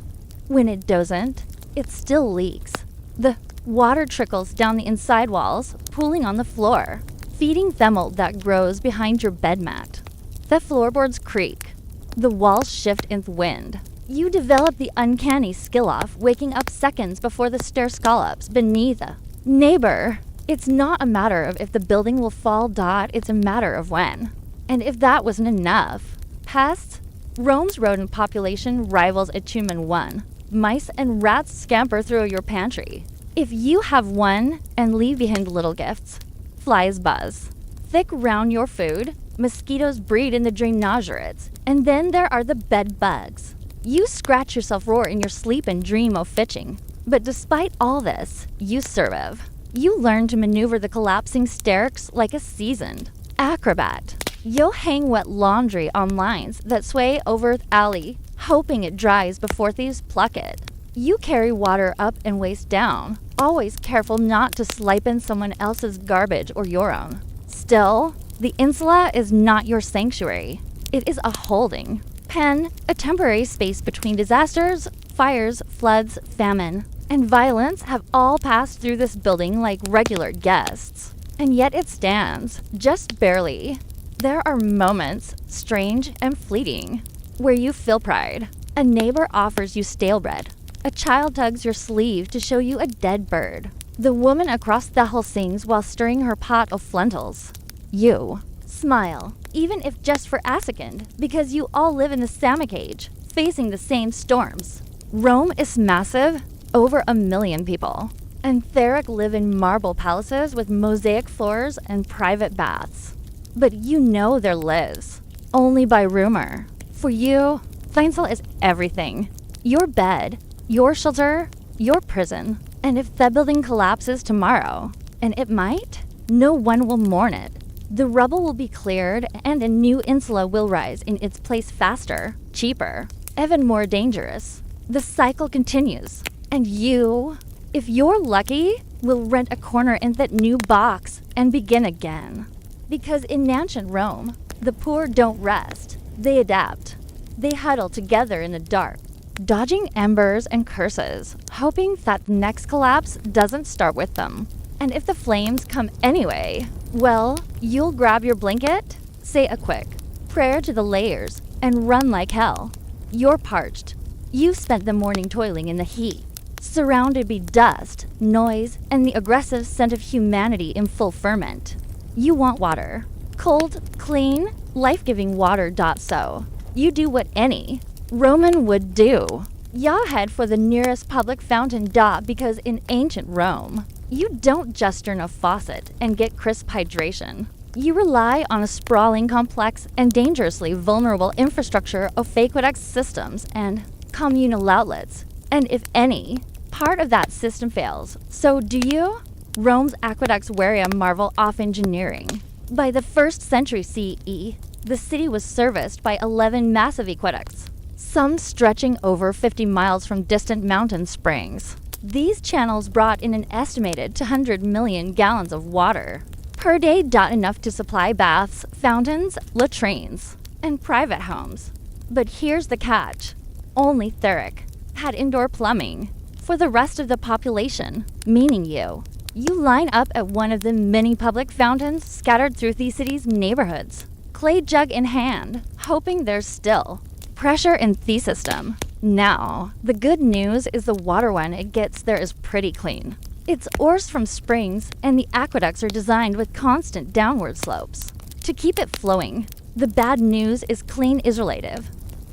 When it doesn't, it still leaks. The water trickles down the inside walls, pooling on the floor, feeding the mold that grows behind your bed mat. The floorboards creak. The walls shift in the wind. You develop the uncanny skill of waking up seconds before the stair scallops beneath. Neighbor, it's not a matter of if the building will fall. It's a matter of when. And if that wasn't enough, pests, Rome's rodent population rivals a human one. Mice and rats scamper through your pantry. If you have one and leave behind little gifts, flies buzz. Thick round your food, mosquitoes breed in the drainageates, and then there are the bed bugs. You scratch yourself raw in your sleep and dream of fitching. But despite all this, you survive. You learn to maneuver the collapsing stairs like a seasoned acrobat. You'll hang wet laundry on lines that sway over the alley, hoping it dries before thieves pluck it. You carry water up and waist down, always careful not to slip in someone else's garbage or your own. Still, the insula is not your sanctuary. It is a holding pen, a temporary space between disasters, fires, floods, famine, and violence have all passed through this building like regular guests. And yet it stands, just barely. There are moments, strange and fleeting, where you feel pride. A neighbor offers you stale bread. A child tugs your sleeve to show you a dead bird. The woman across the hall sings while stirring her pot of lentils. You smile, even if just for a second, because you all live in the same cage, facing the same storms. Rome is massive, over 1 million people. And Theric live in marble palaces with mosaic floors and private baths. But you know their lives. only by rumor. For you, Feinsel is everything. Your bed, your shelter, your prison. And if that building collapses tomorrow, and it might, no one will mourn it. The rubble will be cleared and a new insula will rise in its place faster, cheaper, even more dangerous. The cycle continues. And you, if you're lucky, will rent a corner in that new box and begin again. Because in ancient Rome, the poor don't rest, they adapt. They huddle together in the dark, dodging embers and curses, hoping that the next collapse doesn't start with them. And if the flames come anyway, well, you'll grab your blanket, say a quick prayer to the layers, and run like hell. You're parched. You've spent the morning toiling in the heat, surrounded by dust, noise, and the aggressive scent of humanity in full ferment. You want water. Cold, clean, life-giving water. So. You do what any Roman would do. Y'all head for the nearest public fountain. Because in ancient Rome, you don't just turn a faucet and get crisp hydration. You rely on a sprawling, complex, and dangerously vulnerable infrastructure of aqueduct systems and communal outlets. And if any part of that system fails, so do you? Rome's aqueducts were a marvel of engineering. By the 1st century CE, the city was serviced by 11 massive aqueducts, some stretching over 50 miles from distant mountain springs. These channels brought in an estimated 200 million gallons of water per day, enough to supply baths, fountains, latrines, and private homes. But here's the catch. Only Theric had indoor plumbing. For the rest of the population, meaning you line up at one of the many public fountains scattered through the city's neighborhoods, clay jug in hand, hoping there's still pressure in the system. Now, the good news is the water when it gets there is pretty clean. It's ores from springs, and the aqueducts are designed with constant downward slopes to keep it flowing. The bad news is clean is relative.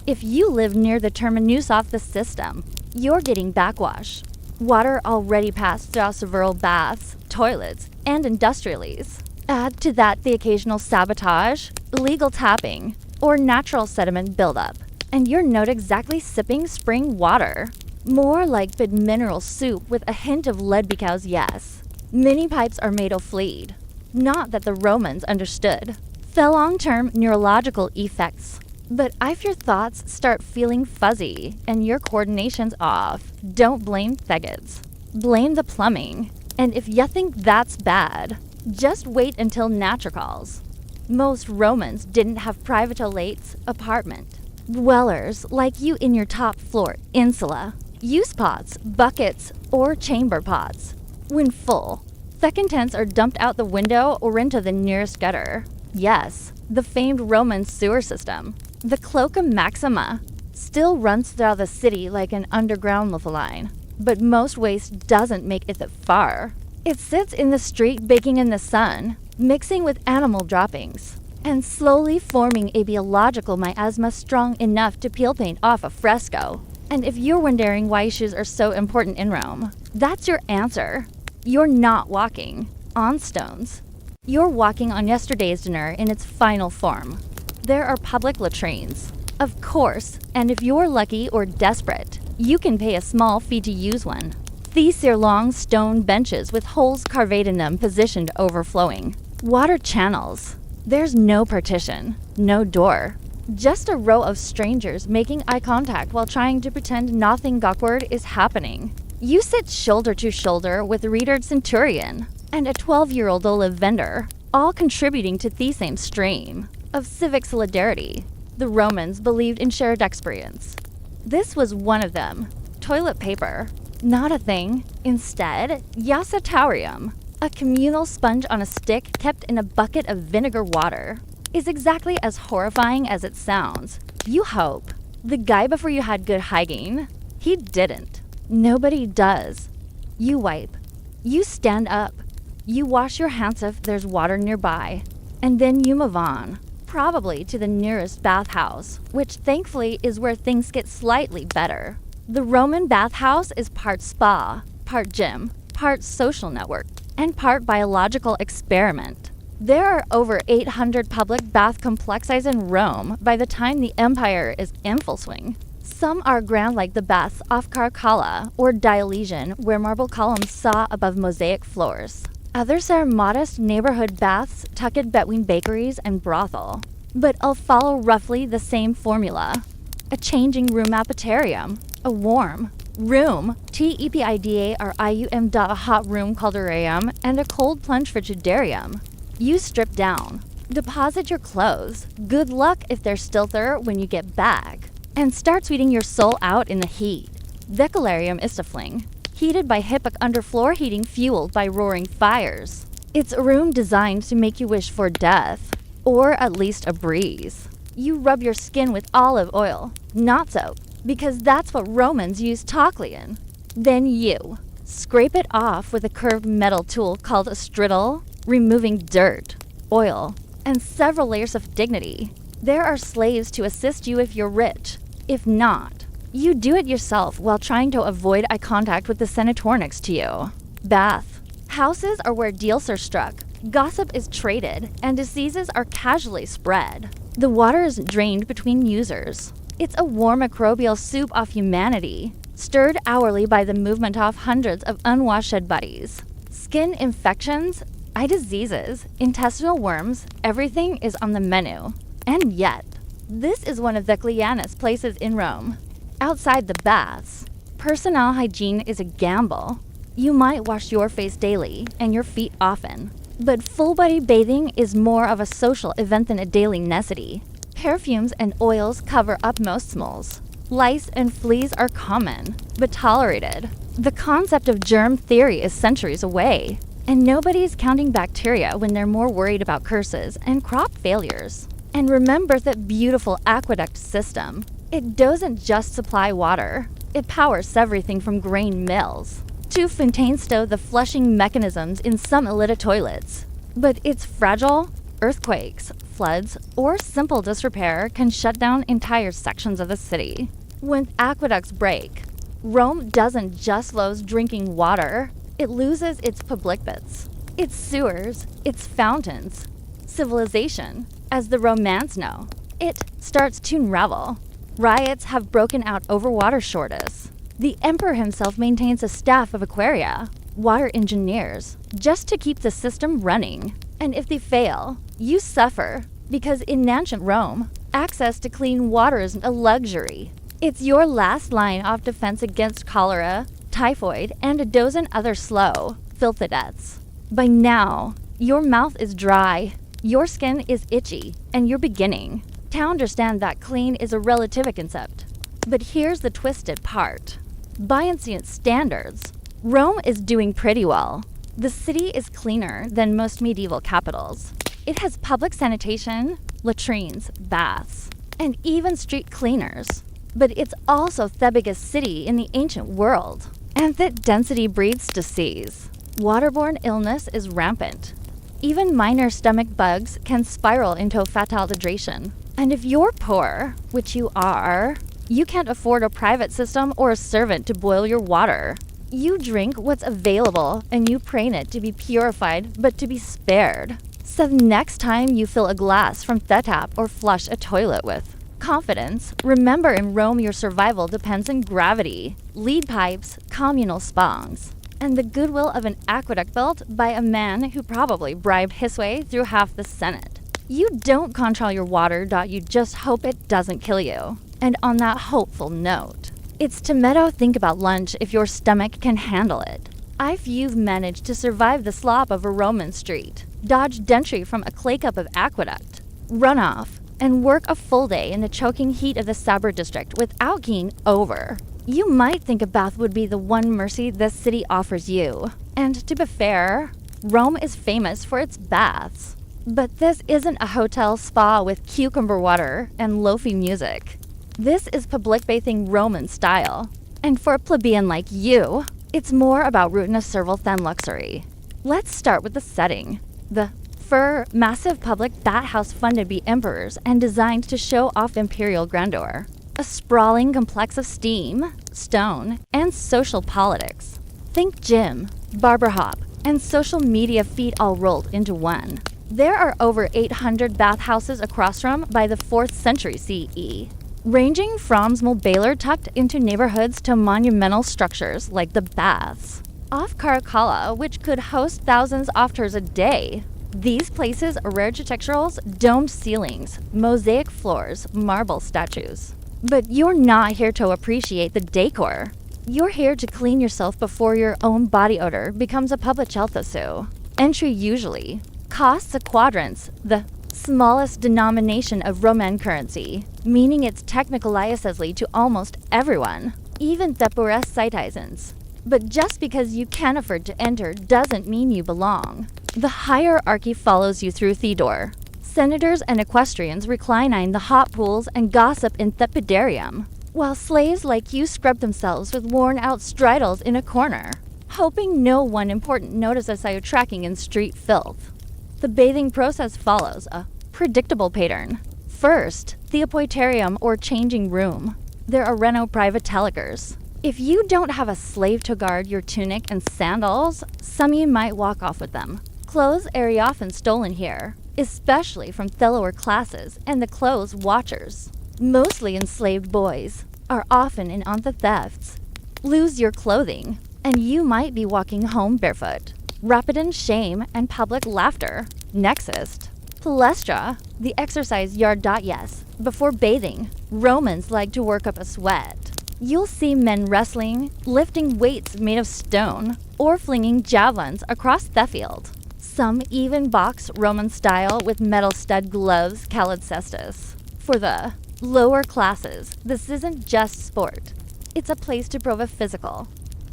If you live near the terminus of the system, you're getting backwash. Water already passed through several baths, toilets, and industrialities. Add to that the occasional sabotage, illegal tapping, or natural sediment buildup, and you're not exactly sipping spring water. More like bid mineral soup with a hint of lead because yes, mini pipes are made of fleed. Not that the Romans understood the long-term neurological effects. But if your thoughts start feeling fuzzy and your coordination's off, don't blame Thegids. Blame the plumbing. And if you think that's bad, just wait until nature calls. Most Romans didn't have private elates apartment. Dwellers like you in your top floor insula use pots, buckets, or chamber pots. When full, second tents are dumped out the window or into the nearest gutter. Yes, the famed Roman sewer system. The Cloaca Maxima still runs throughout the city like an underground line, but most waste doesn't make it that far. It sits in the street baking in the sun, mixing with animal droppings, and slowly forming a biological miasma strong enough to peel paint off a fresco. And if you're wondering why shoes are so important in Rome, that's your answer. You're not walking on stones. You're walking on yesterday's dinner in its final form. There are public latrines, of course, and if you're lucky or desperate, you can pay a small fee to use one. These are long stone benches with holes carved in them positioned overflowing. Water channels. There's no partition, no door. Just a row of strangers making eye contact while trying to pretend nothing awkward is happening. You sit shoulder to shoulder with a reader centurion and a 12-year-old olive vendor, all contributing to the same stream of civic solidarity. The Romans believed in shared experience. This was one of them. Toilet paper. Not a thing. Instead, yasatarium, a communal sponge on a stick kept in a bucket of vinegar water, is exactly as horrifying as it sounds. You hope. The guy before you had good hygiene, he didn't. Nobody does. You wipe. You stand up. You wash your hands if there's water nearby. And then you move on. Probably to the nearest bathhouse, which thankfully is where things get slightly better. The Roman bathhouse is part spa, part gym, part social network, and part biological experiment. There are over 800 public bath complexes in Rome by the time the empire is in full swing. Some are grand like the baths off Caracalla or Diocletian, where marble columns saw above mosaic floors. Others are modest neighborhood baths tucked between bakeries and brothel. But I'll follow roughly the same formula. A changing room apotarium, a warm room, TEPIDARIUM hot room caldarium, and a cold plunge frigidarium. You strip down, deposit your clothes, good luck if they're still there when you get back, and start sweating your soul out in the heat. Decalarium isofling, heated by HIPAA underfloor heating fueled by roaring fires. It's a room designed to make you wish for death, or at least a breeze. You rub your skin with olive oil, not soap, because that's what Romans used Tocli in. Then you scrape it off with a curved metal tool called a strittle, removing dirt, oil, and several layers of dignity. There are slaves to assist you if you're rich. If not, you do it yourself while trying to avoid eye contact with the senator next to you. Bath. Houses are where deals are struck, gossip is traded, and diseases are casually spread. The water is drained between users. It's a warm microbial soup of humanity, stirred hourly by the movement of hundreds of unwashed dead bodies. Skin infections, eye diseases, intestinal worms, everything is on the menu. And yet, this is one of the cleanest places in Rome. Outside the baths, personal hygiene is a gamble. You might wash your face daily and your feet often, but full-body bathing is more of a social event than a daily necessity. Perfumes and oils cover up most smells. Lice and fleas are common, but tolerated. The concept of germ theory is centuries away, and nobody's counting bacteria when they're more worried about curses and crop failures. And remember that beautiful aqueduct system. It doesn't just supply water. It powers everything from grain mills to fontaine-stove the flushing mechanisms in some elite toilets. But it's fragile. Earthquakes, floods, or simple disrepair can shut down entire sections of the city. When aqueducts break, Rome doesn't just lose drinking water, it loses its public bits, its sewers, its fountains. Civilization, as the Romans know, it starts to unravel. Riots have broken out over water shortages. The emperor himself maintains a staff of aquaria, water engineers, just to keep the system running. And if they fail, you suffer, because in ancient Rome, access to clean water isn't a luxury. It's your last line of defense against cholera, typhoid, and a dozen other slow, filthy deaths. By now, your mouth is dry, your skin is itchy, and you're beginning to understand that clean is a relative concept. But here's the twisted part. By ancient standards, Rome is doing pretty well. The city is cleaner than most medieval capitals. It has public sanitation, latrines, baths, and even street cleaners. But it's also the biggest city in the ancient world. And that density breeds disease. Waterborne illness is rampant. Even minor stomach bugs can spiral into fatal dehydration. And if you're poor, which you are, you can't afford a private system or a servant to boil your water. You drink what's available and you pray in it to be purified but to be spared. So next time you fill a glass from the tap or flush a toilet with confidence, remember in Rome your survival depends on gravity, lead pipes, communal spongs, and the goodwill of an aqueduct built by a man who probably bribed his way through half the Senate. You don't control your water, you just hope it doesn't kill you. And on that hopeful note, it's tomato think about lunch if your stomach can handle it. If you've managed to survive the slop of a Roman street, dodge dentry from a clay cup of aqueduct, run off, and work a full day in the choking heat of the Sabra district without keying over, you might think a bath would be the one mercy this city offers you. And to be fair, Rome is famous for its baths. But this isn't a hotel spa with cucumber water and lofi music. This is public bathing Roman style. And for a plebeian like you, it's more about rootness serval than luxury. Let's start with the setting. The massive public bathhouse funded by emperors and designed to show off imperial grandeur. A sprawling complex of steam, stone, and social politics. Think gym, barber hop, and social media feed all rolled into one. There are over 800 bathhouses across from by the 4th century CE, ranging from small Baylor tucked into neighborhoods to monumental structures like the baths off Caracalla, which could host thousands of tours a day. These places are architecturals, domed ceilings, mosaic floors, marble statues. But you're not here to appreciate the decor. You're here to clean yourself before your own body odor becomes a public health issue. Entry usually costs a quadrans, the smallest denomination of Roman currency, meaning it's technically to almost everyone, even the poorest citizens. But just because you can't afford to enter doesn't mean you belong. The hierarchy follows you through the door. Senators and equestrians recline in the hot pools and gossip in the pedarium, while slaves like you scrub themselves with worn-out stridles in a corner, hoping no one important notices how you're tracking in street filth. The bathing process follows a predictable pattern. First, the poitarium or changing room. There are Reno private telegers. If you don't have a slave to guard your tunic and sandals, some you might walk off with them. Clothes are often stolen here, especially from the lower classes and the clothes watchers. Mostly enslaved boys are often in on the thefts. Lose your clothing, and you might be walking home barefoot. Rapid in shame and public laughter. Nexist. Palestra, the exercise yard. Yes, before bathing, Romans like to work up a sweat. You'll see men wrestling, lifting weights made of stone, or flinging javelins across the field. Some even box Roman style with metal stud gloves called cestus. For the lower classes, this isn't just sport. It's a place to prove a physical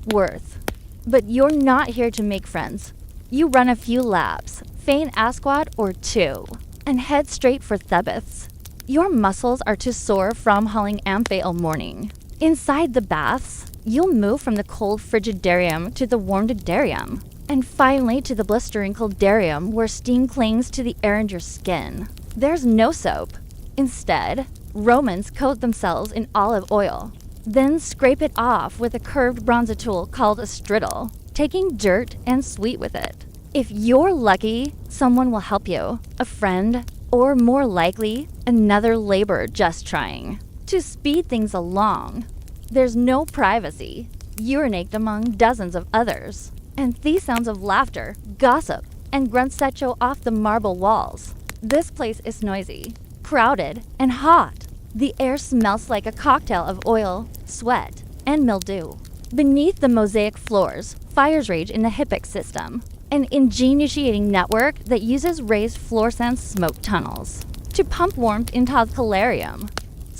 worth. But you're not here to make friends. You run a few laps, feign a squat or two, and head straight for Thebeths. Your muscles are too sore from hauling amphe all morning. Inside the baths, you'll move from the cold frigidarium to the warm darium, and finally to the blistering coldarium where steam clings to the air in your skin. There's no soap. Instead, Romans coat themselves in olive oil, then scrape it off with a curved bronze tool called a strittle, taking dirt and sweet with it. If you're lucky, someone will help you, a friend, or more likely, another laborer just trying to speed things along. There's no privacy. Urinate among dozens of others, and these sounds of laughter, gossip, and grunts echo off the marble walls. This place is noisy, crowded, and hot. The air smells like a cocktail of oil, sweat, and mildew. Beneath the mosaic floors, fires rage in the HIPIC system, an ingratiating network that uses raised fluorescent smoke tunnels to pump warmth into the calarium.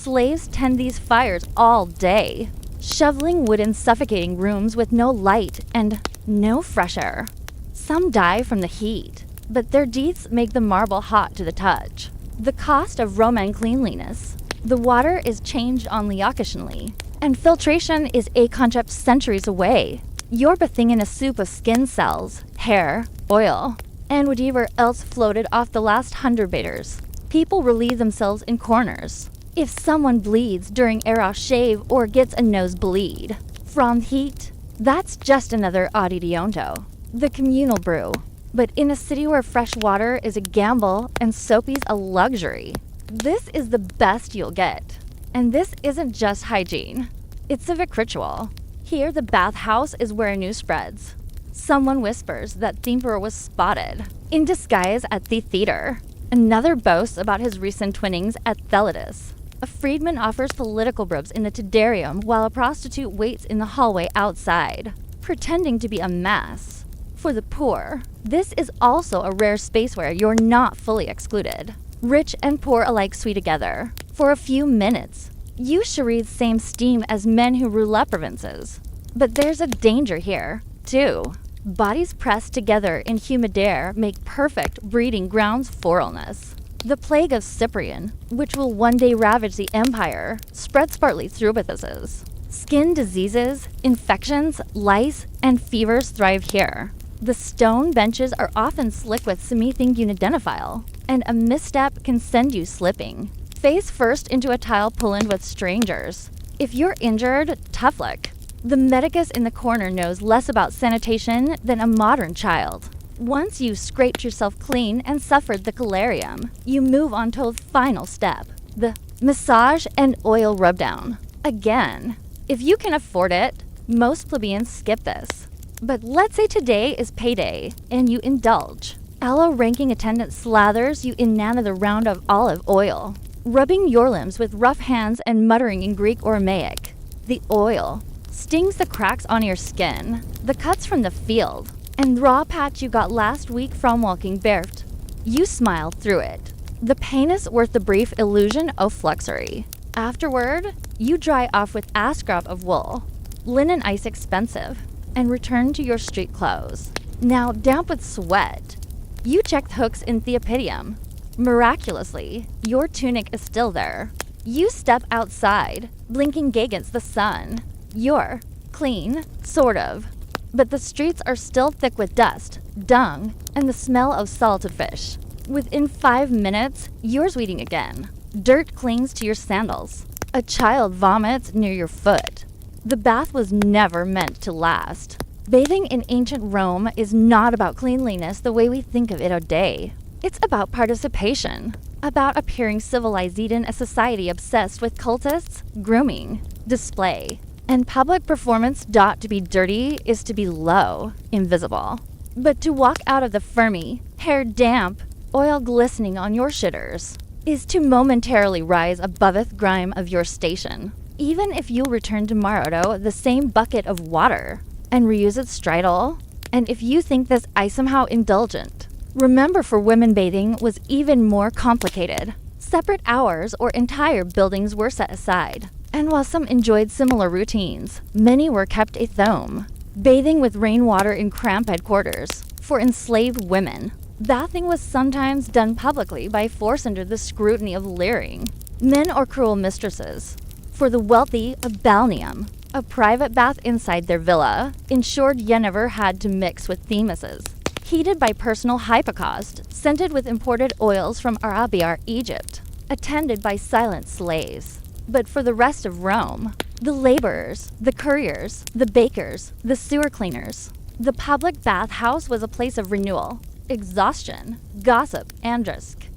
Slaves tend these fires all day, shoveling wood in suffocating rooms with no light and no fresh air. Some die from the heat, but their deeds make the marble hot to the touch. The cost of Roman cleanliness. The water is changed only occasionally, and filtration is a concept centuries away. You're bathing in a soup of skin cells, hair, oil, and whatever else floated off the last 100 baiters. People relieve themselves in corners. If someone bleeds during a shave or gets a nosebleed from heat, that's just another adidionto, the communal brew. But in a city where fresh water is a gamble and soapy's a luxury, this is the best you'll get. And this isn't just hygiene, it's civic ritual. Here the bathhouse is where news spreads. Someone whispers that the emperor was spotted, in disguise at the theater. Another boasts about his recent twinnings at Thelitis. A freedman offers political bribs in the Tedarium while a prostitute waits in the hallway outside, pretending to be a mass. For the poor, this is also a rare space where you're not fully excluded. Rich and poor alike sweet together. For a few minutes, you should read the same steam as men who rule up provinces. But there's a danger here, too. Bodies pressed together in humid air make perfect breeding grounds for illness. The plague of Cyprian, which will one day ravage the empire, spreads partly through bathyses. Skin diseases, infections, lice, and fevers thrive here. The stone benches are often slick with semi-thin unidentifile, and a misstep can send you slipping. Face first into a tile pulling with strangers. If you're injured, tough luck. The medicus in the corner knows less about sanitation than a modern child. Once you scraped yourself clean and suffered the calarium, you move on to the final step, the massage and oil rubdown. Again, if you can afford it, most plebeians skip this. But let's say today is payday and you indulge. Aloe ranking attendant slathers you in another round of olive oil, rubbing your limbs with rough hands and muttering in Greek or Aramaic. The oil stings the cracks on your skin, the cuts from the field, and the raw patch you got last week from walking barefoot. You smile through it. The pain is worth the brief illusion of luxury. Afterward, you dry off with ass scrub of wool, linen ice expensive, and return to your street clothes. Now damp with sweat, you check the hooks in Theopidium. Miraculously, your tunic is still there. You step outside, blinking gay against the sun. You're clean, sort of, but the streets are still thick with dust, dung, and the smell of salted fish. Within 5 minutes, you're sweating again. Dirt clings to your sandals. A child vomits near your foot. The bath was never meant to last. Bathing in ancient Rome is not about cleanliness the way we think of it today. It's about participation, about appearing civilized in a society obsessed with cultists, grooming, display, and public performance. To be dirty is to be low, invisible. But to walk out of the Fermi, hair damp, oil glistening on your shitters, is to momentarily rise aboveth grime of your station. Even if you'll return tomorrow to the same bucket of water and reuse its stridle, and if you think this is somehow indulgent, remember for women bathing was even more complicated. Separate hours or entire buildings were set aside, and while some enjoyed similar routines, many were kept at home, bathing with rainwater in cramped quarters. For enslaved women, bathing was sometimes done publicly by force under the scrutiny of leering men or cruel mistresses. For the wealthy, a balneum, a private bath inside their villa, ensured you never had to mix with Themuses. Heated by personal hypocaust, scented with imported oils from Arabia or Egypt, attended by silent slaves. But for the rest of Rome, the laborers, the couriers, the bakers, the sewer cleaners, the public bathhouse was a place of renewal, exhaustion, gossip, and risk.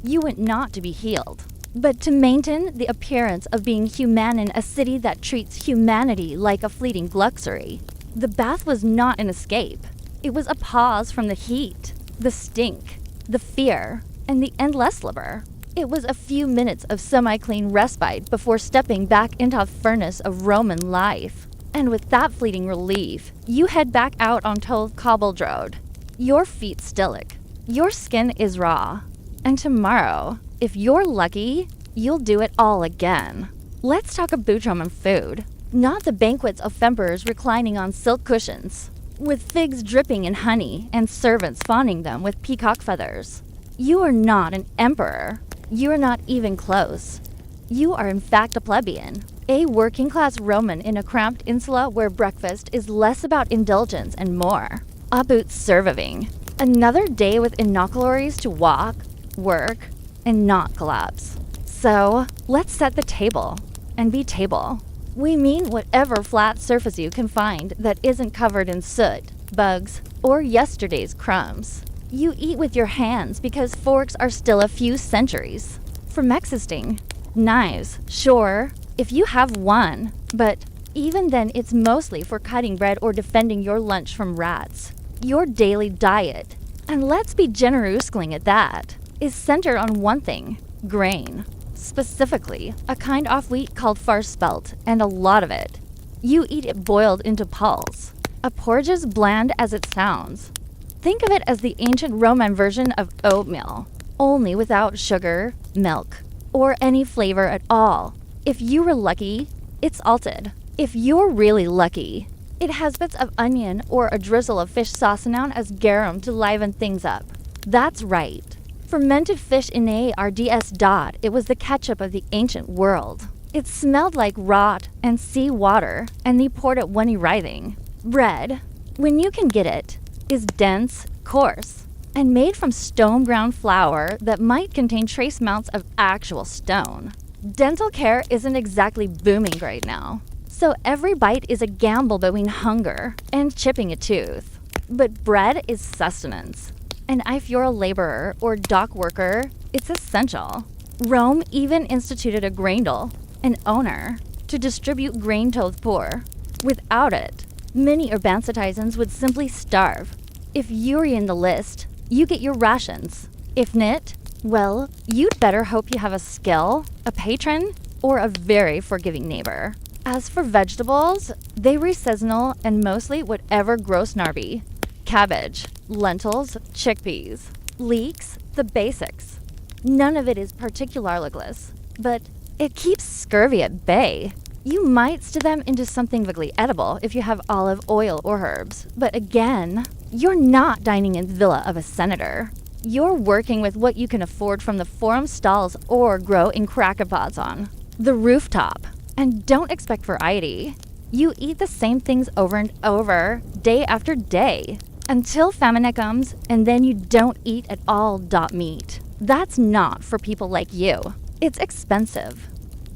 You went not to be healed, but to maintain the appearance of being human in a city that treats humanity like a fleeting luxury. The bath was not an escape. It was a pause from the heat, the stink, the fear, and the endless labor. It was a few minutes of semi-clean respite before stepping back into a furnace of Roman life. And with that fleeting relief, you head back out onto cobbled road. Your feet stillick. Your skin is raw. And tomorrow, if you're lucky, you'll do it all again. Let's talk about Roman food. Not the banquets of emperors reclining on silk cushions, with figs dripping in honey and servants fawning them with peacock feathers. You are not an emperor. You are not even close. You are in fact a plebeian, a working-class Roman in a cramped insula where breakfast is less about indulgence and more about surviving. Another day with inoculatories to walk, work, and not collapse. So, let's set the table, and be table. We mean whatever flat surface you can find that isn't covered in soot, bugs, or yesterday's crumbs. You eat with your hands because forks are still a few centuries from existing. Knives, sure, if you have one, but even then it's mostly for cutting bread or defending your lunch from rats. Your daily diet, and let's be generously at that, is centered on one thing, grain. Specifically, a kind of wheat called farspelt, and a lot of it. You eat it boiled into pulse. A porridge is bland as it sounds. Think of it as the ancient Roman version of oatmeal, only without sugar, milk, or any flavor at all. If you were lucky, it's salted. If you're really lucky, it has bits of onion or a drizzle of fish sauce known as garum to liven things up. That's right. Fermented fish in ARDS. It was the ketchup of the ancient world. It smelled like rot and sea water, and they poured it when writhing. Bread, when you can get it, is dense, coarse, and made from stone ground flour that might contain trace amounts of actual stone. Dental care isn't exactly booming right now, so every bite is a gamble between hunger and chipping a tooth. But bread is sustenance. And if you're a laborer or dock worker, it's essential. Rome even instituted a graindle, an owner, to distribute grain to the poor. Without it, many urban citizens would simply starve. If you're in the list, you get your rations. If not, well, you'd better hope you have a skill, a patron, or a very forgiving neighbor. As for vegetables, they were seasonal and mostly whatever grows narby. Cabbage, lentils, chickpeas, leeks, the basics. None of it is particularly gliss, but it keeps scurvy at bay. You might stew them into something vaguely edible if you have olive oil or herbs, but again, you're not dining in the villa of a senator. You're working with what you can afford from the forum stalls or grow in cracker pots on the rooftop. And don't expect variety. You eat the same things over and over, day after day, until famine comes, and then you don't eat at all. Meat. That's not for people like you. It's expensive.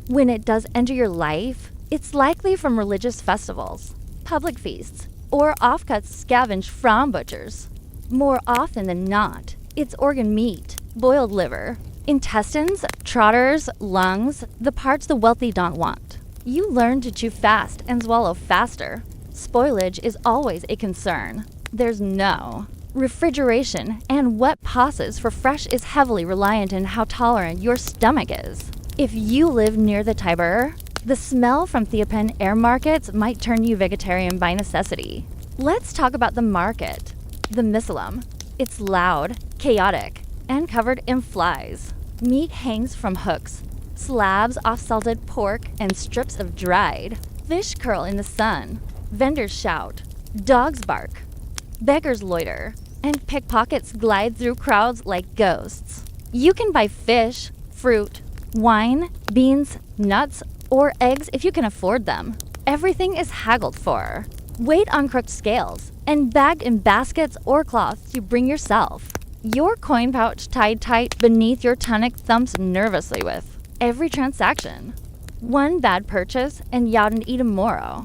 When it does enter your life, it's likely from religious festivals, public feasts, or offcuts scavenged from butchers. More often than not, it's organ meat, boiled liver, intestines, trotters, lungs, the parts the wealthy don't want. You learn to chew fast and swallow faster. Spoilage is always a concern. There's no refrigeration, and what passes for fresh is heavily reliant on how tolerant your stomach is. If you live near the Tiber, the smell from Theopen air markets might turn you vegetarian by necessity. Let's talk about the market, the Missalum. It's loud, chaotic, and covered in flies. Meat hangs from hooks, slabs of salted pork and strips of dried. Fish curl in the sun. Vendors shout. Dogs bark. Beggars loiter. And pickpockets glide through crowds like ghosts. You can buy fish, fruit, wine, beans, nuts, or eggs if you can afford them. Everything is haggled for. Weighed on crooked scales and bagged in baskets or cloths you bring yourself. Your coin pouch tied tight beneath your tunic thumps nervously with every transaction. One bad purchase and you don't eat tomorrow.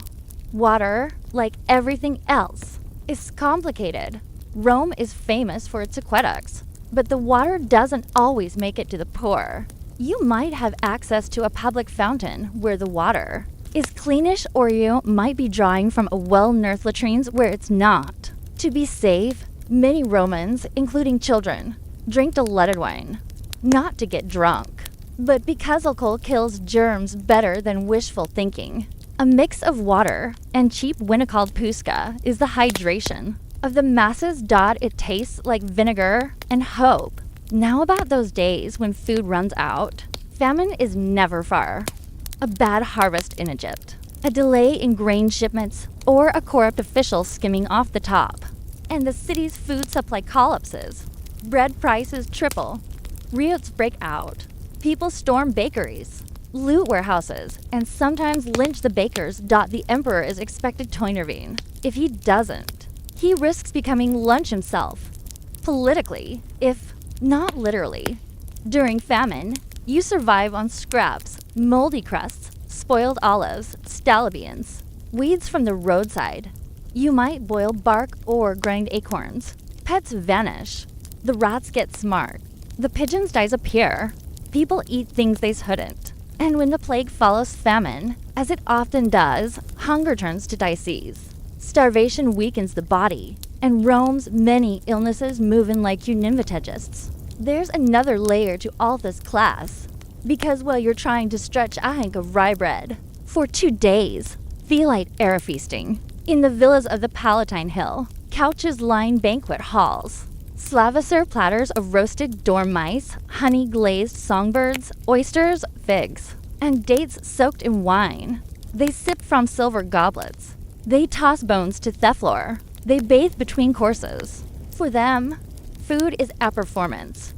Water, like everything else, is complicated. Rome is famous for its aqueducts, but the water doesn't always make it to the poor. You might have access to a public fountain where the water is cleanish, or you might be drawing from a well-nourished latrines where it's not. To be safe, many Romans, including children, drink diluted wine, not to get drunk, but because alcohol kills germs better than wishful thinking. A mix of water and cheap wine called puska is the hydration of the masses. It tastes like vinegar and hope. Now about those days when food runs out. Famine is never far. A bad harvest in Egypt, a delay in grain shipments, or a corrupt official skimming off the top. And the city's food supply collapses. Bread prices triple. Riots break out. People storm bakeries, loot warehouses, and sometimes lynch the bakers. The emperor is expected to intervene. If he doesn't, he risks becoming lunch himself. Politically, if not literally. During famine, you survive on scraps, moldy crusts, spoiled olives, scallions, weeds from the roadside. You might boil bark or grind acorns. Pets vanish. The rats get smart. The pigeons disappear. People eat things they shouldn't. And when the plague follows famine, as it often does, hunger turns to disease. Starvation weakens the body, and Rome's many illnesses move in like univitagists. There's another layer to all this class, because while you're trying to stretch a hank of rye bread for 2 days, feel like air feasting. In the villas of the Palatine Hill, couches line banquet halls. Slava platters of roasted dormice, honey-glazed songbirds, oysters, figs, and dates soaked in wine. They sip from silver goblets. They toss bones to the floor. They bathe between courses. For them, food is a performance.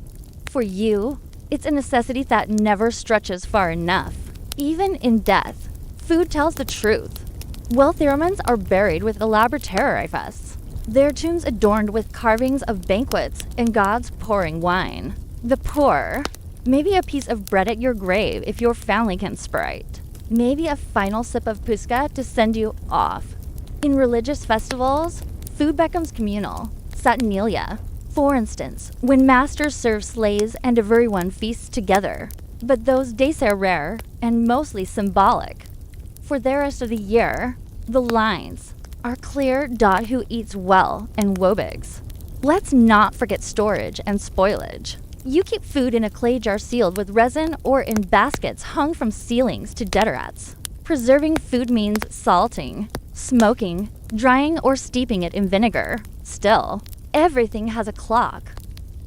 For you, it's a necessity that never stretches far enough. Even in death, food tells the truth. Wealthy Romans are buried with elaborate terror fests, their tombs adorned with carvings of banquets and gods pouring wine. The poor, maybe a piece of bread at your grave if your family can spare it. Maybe a final sip of puska to send you off. In religious festivals, food becomes communal. Saturnalia. For instance, when masters serve slaves and everyone feasts together. But those days are rare and mostly symbolic. For the rest of the year, the lines are clear. Who eats well and wobigs. Let's not forget storage and spoilage. You keep food in a clay jar sealed with resin or in baskets hung from ceilings to deodorants. Preserving food means salting, smoking, drying, or steeping it in vinegar. Still, everything has a clock.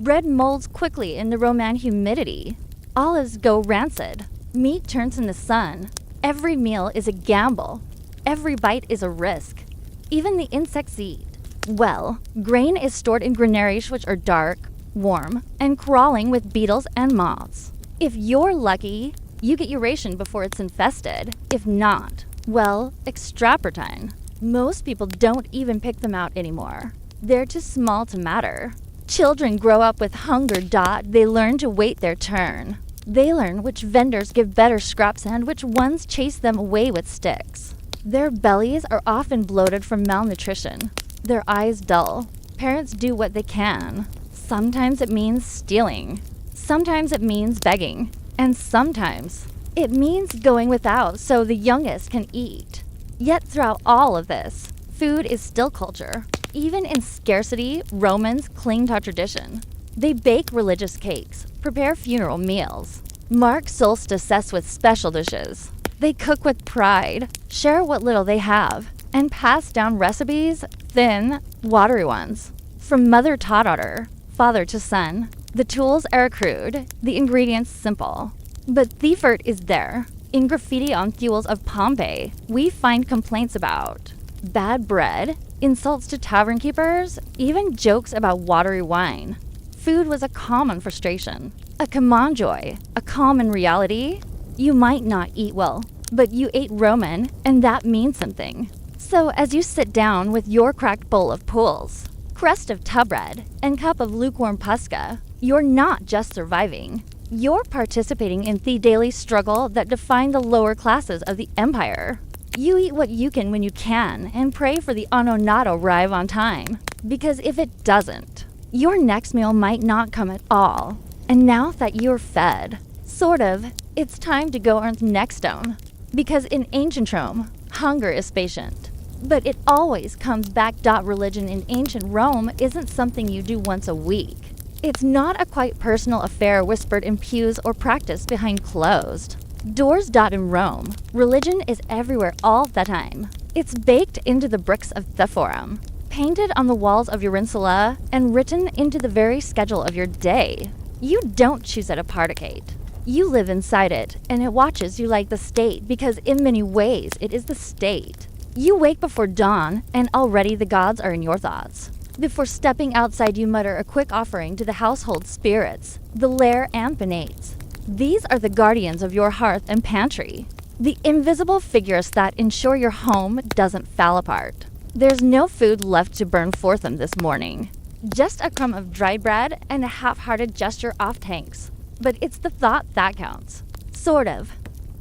Bread molds quickly in the Roman humidity. Olives go rancid. Meat turns in the sun. Every meal is a gamble. Every bite is a risk. Even the insects eat. Well, grain is stored in granaries which are dark, warm, and crawling with beetles and moths. If you're lucky, you get your ration before it's infested. If not, well, extrapertine. Most people don't even pick them out anymore. They're too small to matter. Children grow up with hunger. They learn to wait their turn. They learn which vendors give better scraps and which ones chase them away with sticks. Their bellies are often bloated from malnutrition. Their eyes dull. Parents do what they can. Sometimes it means stealing. Sometimes it means begging. And sometimes it means going without so the youngest can eat. Yet throughout all of this, food is still culture. Even in scarcity, Romans cling to tradition. They bake religious cakes, prepare funeral meals, mark solstices with special dishes. They cook with pride, share what little they have, and pass down recipes, thin, watery ones. From mother to daughter, father to son, the tools are crude, the ingredients simple. But the effort is there. In graffiti on fuels of Pompeii, we find complaints about bad bread, insults to tavern keepers, even jokes about watery wine. Food was a common frustration, a common joy, a common reality. You might not eat well, but you ate Roman, and that means something. So as you sit down with your cracked bowl of pools, crust of tub bread, and cup of lukewarm puska, you're not just surviving. You're participating in the daily struggle that defined the lower classes of the empire. You eat what you can when you can and pray for the annonato arrive on time. Because if it doesn't, your next meal might not come at all. And now that you're fed, sort of, it's time to go earn the next stone. Because in ancient Rome, hunger is patient. But it always comes back. Religion in ancient Rome isn't something you do once a week. It's not a quite personal affair whispered in pews or practiced behind closed doors. In Rome, religion is everywhere all the time. It's baked into the bricks of the Forum, painted on the walls of your insula, and written into the very schedule of your day. You don't choose it apartheid. You live inside it, and it watches you like the state because in many ways it is the state. You wake before dawn, and already the gods are in your thoughts. Before stepping outside, you mutter a quick offering to the household spirits, the lair and penates. These are the guardians of your hearth and pantry, the invisible figures that ensure your home doesn't fall apart. There's no food left to burn for them this morning. Just a crumb of dry bread and a half-hearted gesture off tanks. But it's the thought that counts. Sort of.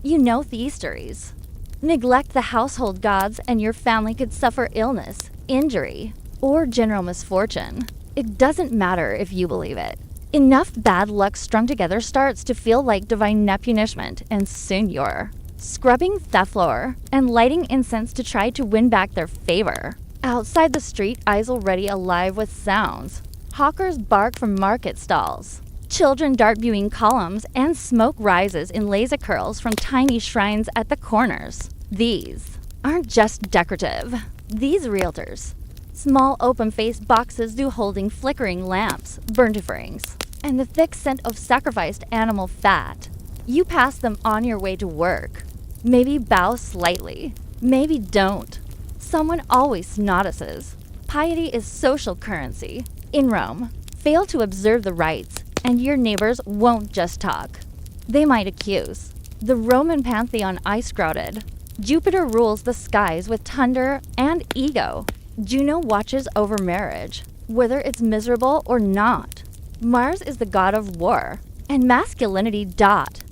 You know the stories. Neglect the household gods and your family could suffer illness, injury, or general misfortune. It doesn't matter if you believe it. Enough bad luck strung together starts to feel like divine punishment, and soon you're scrubbing the floor and lighting incense to try to win back their favor. Outside the street, eyes already alive with sounds. Hawkers bark from market stalls. Children dart viewing columns, and smoke rises in laser curls from tiny shrines at the corners. These aren't just decorative. These realtors. Small open-faced boxes do holding flickering lamps, burnt offerings, and the thick scent of sacrificed animal fat. You pass them on your way to work. Maybe bow slightly. Maybe don't. Someone always notices. Piety is social currency. In Rome, fail to observe the rites, and your neighbors won't just talk. They might accuse. The Roman pantheon ice-crowded. Jupiter rules the skies with thunder and ego. Juno watches over marriage, whether it's miserable or not. Mars is the god of war, and masculinity.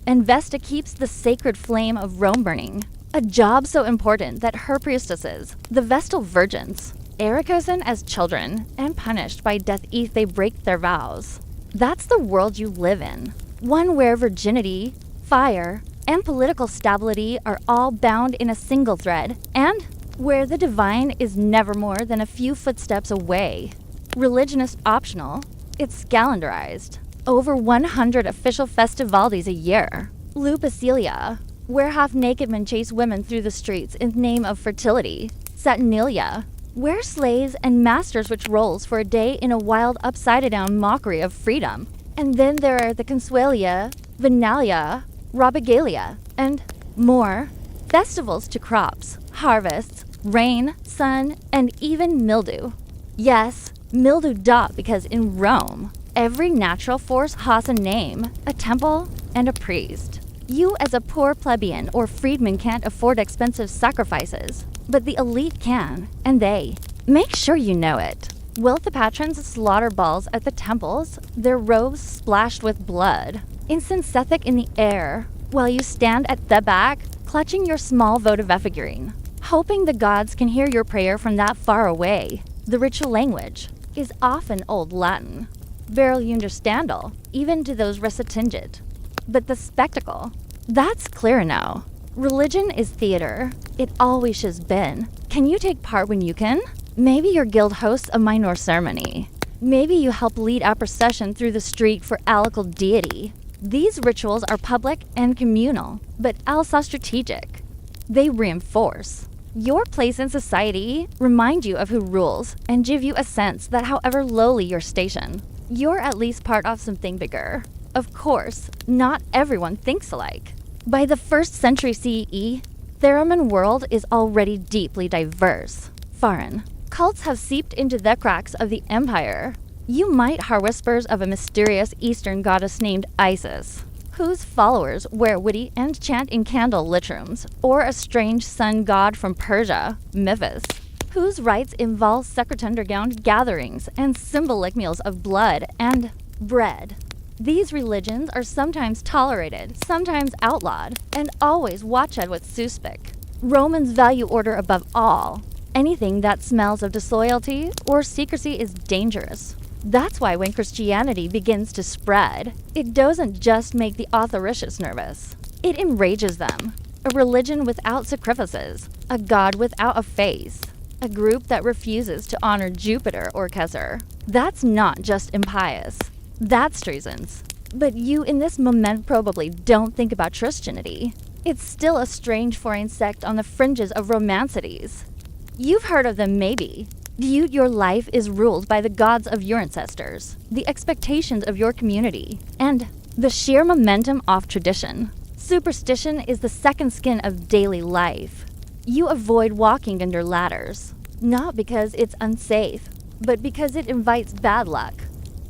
And Vesta keeps the sacred flame of Rome burning. A job so important that her priestesses, the Vestal virgins, Erikosen as children and punished by death if they break their vows. That's the world you live in. One where virginity, fire, and political stability are all bound in a single thread, and where the divine is never more than a few footsteps away. Religion is optional. It's calendarized. Over 100 official festivals a year. Lupercalia, where half-naked men chase women through the streets in the name of fertility. Saturnalia, where slaves and masters switch roles for a day in a wild upside-down mockery of freedom. And then there are the Consuelia, Venalia, Robigalia, and more. Festivals to crops, harvests, rain, sun, and even mildew. Yes, mildew dot because in Rome, every natural force has a name, a temple, and a priest. You as a poor plebeian or freedman can't afford expensive sacrifices, but the elite can, and they. Make sure you know it. Will the patrons slaughter balls at the temples, their robes splashed with blood, incense in the air, while you stand at the back, clutching your small votive figurine, hoping the gods can hear your prayer from that far away. The ritual language is often Old Latin, barely understandable, even to those recitingit. But the spectacle, that's clear now. Religion is theater. It always has been. Can you take part when you can? Maybe your guild hosts a minor ceremony. Maybe you help lead a procession through the street for allocal deity. These rituals are public and communal, but also strategic. They reinforce your place in society, remind you of who rules, and give you a sense that however lowly your station, you're at least part of something bigger. Of course, not everyone thinks alike. By the 1st century CE, Theramin world is already deeply diverse. Foreign cults have seeped into the cracks of the empire. You might hear whispers of a mysterious Eastern goddess named Isis, whose followers wear witty and chant in candle lit rooms, or a strange sun god from Persia, Memphis, whose rites involve secret underground gatherings and symbolic meals of blood and bread. These religions are sometimes tolerated, sometimes outlawed, and always watched at with suspect. Romans value order above all. Anything that smells of disloyalty or secrecy is dangerous. That's why when Christianity begins to spread, it doesn't just make the authoricious nervous. It enrages them. A religion without sacrifices, a god without a face, a group that refuses to honor Jupiter or Caesar. That's not just impious. That's treasons. But you in this moment probably don't think about Christianity. It's still a strange foreign sect on the fringes of romancities. You've heard of them maybe. Your life is ruled by the gods of your ancestors, the expectations of your community, and the sheer momentum of tradition. Superstition is the second skin of daily life. You avoid walking under ladders, not because it's unsafe, but because it invites bad luck.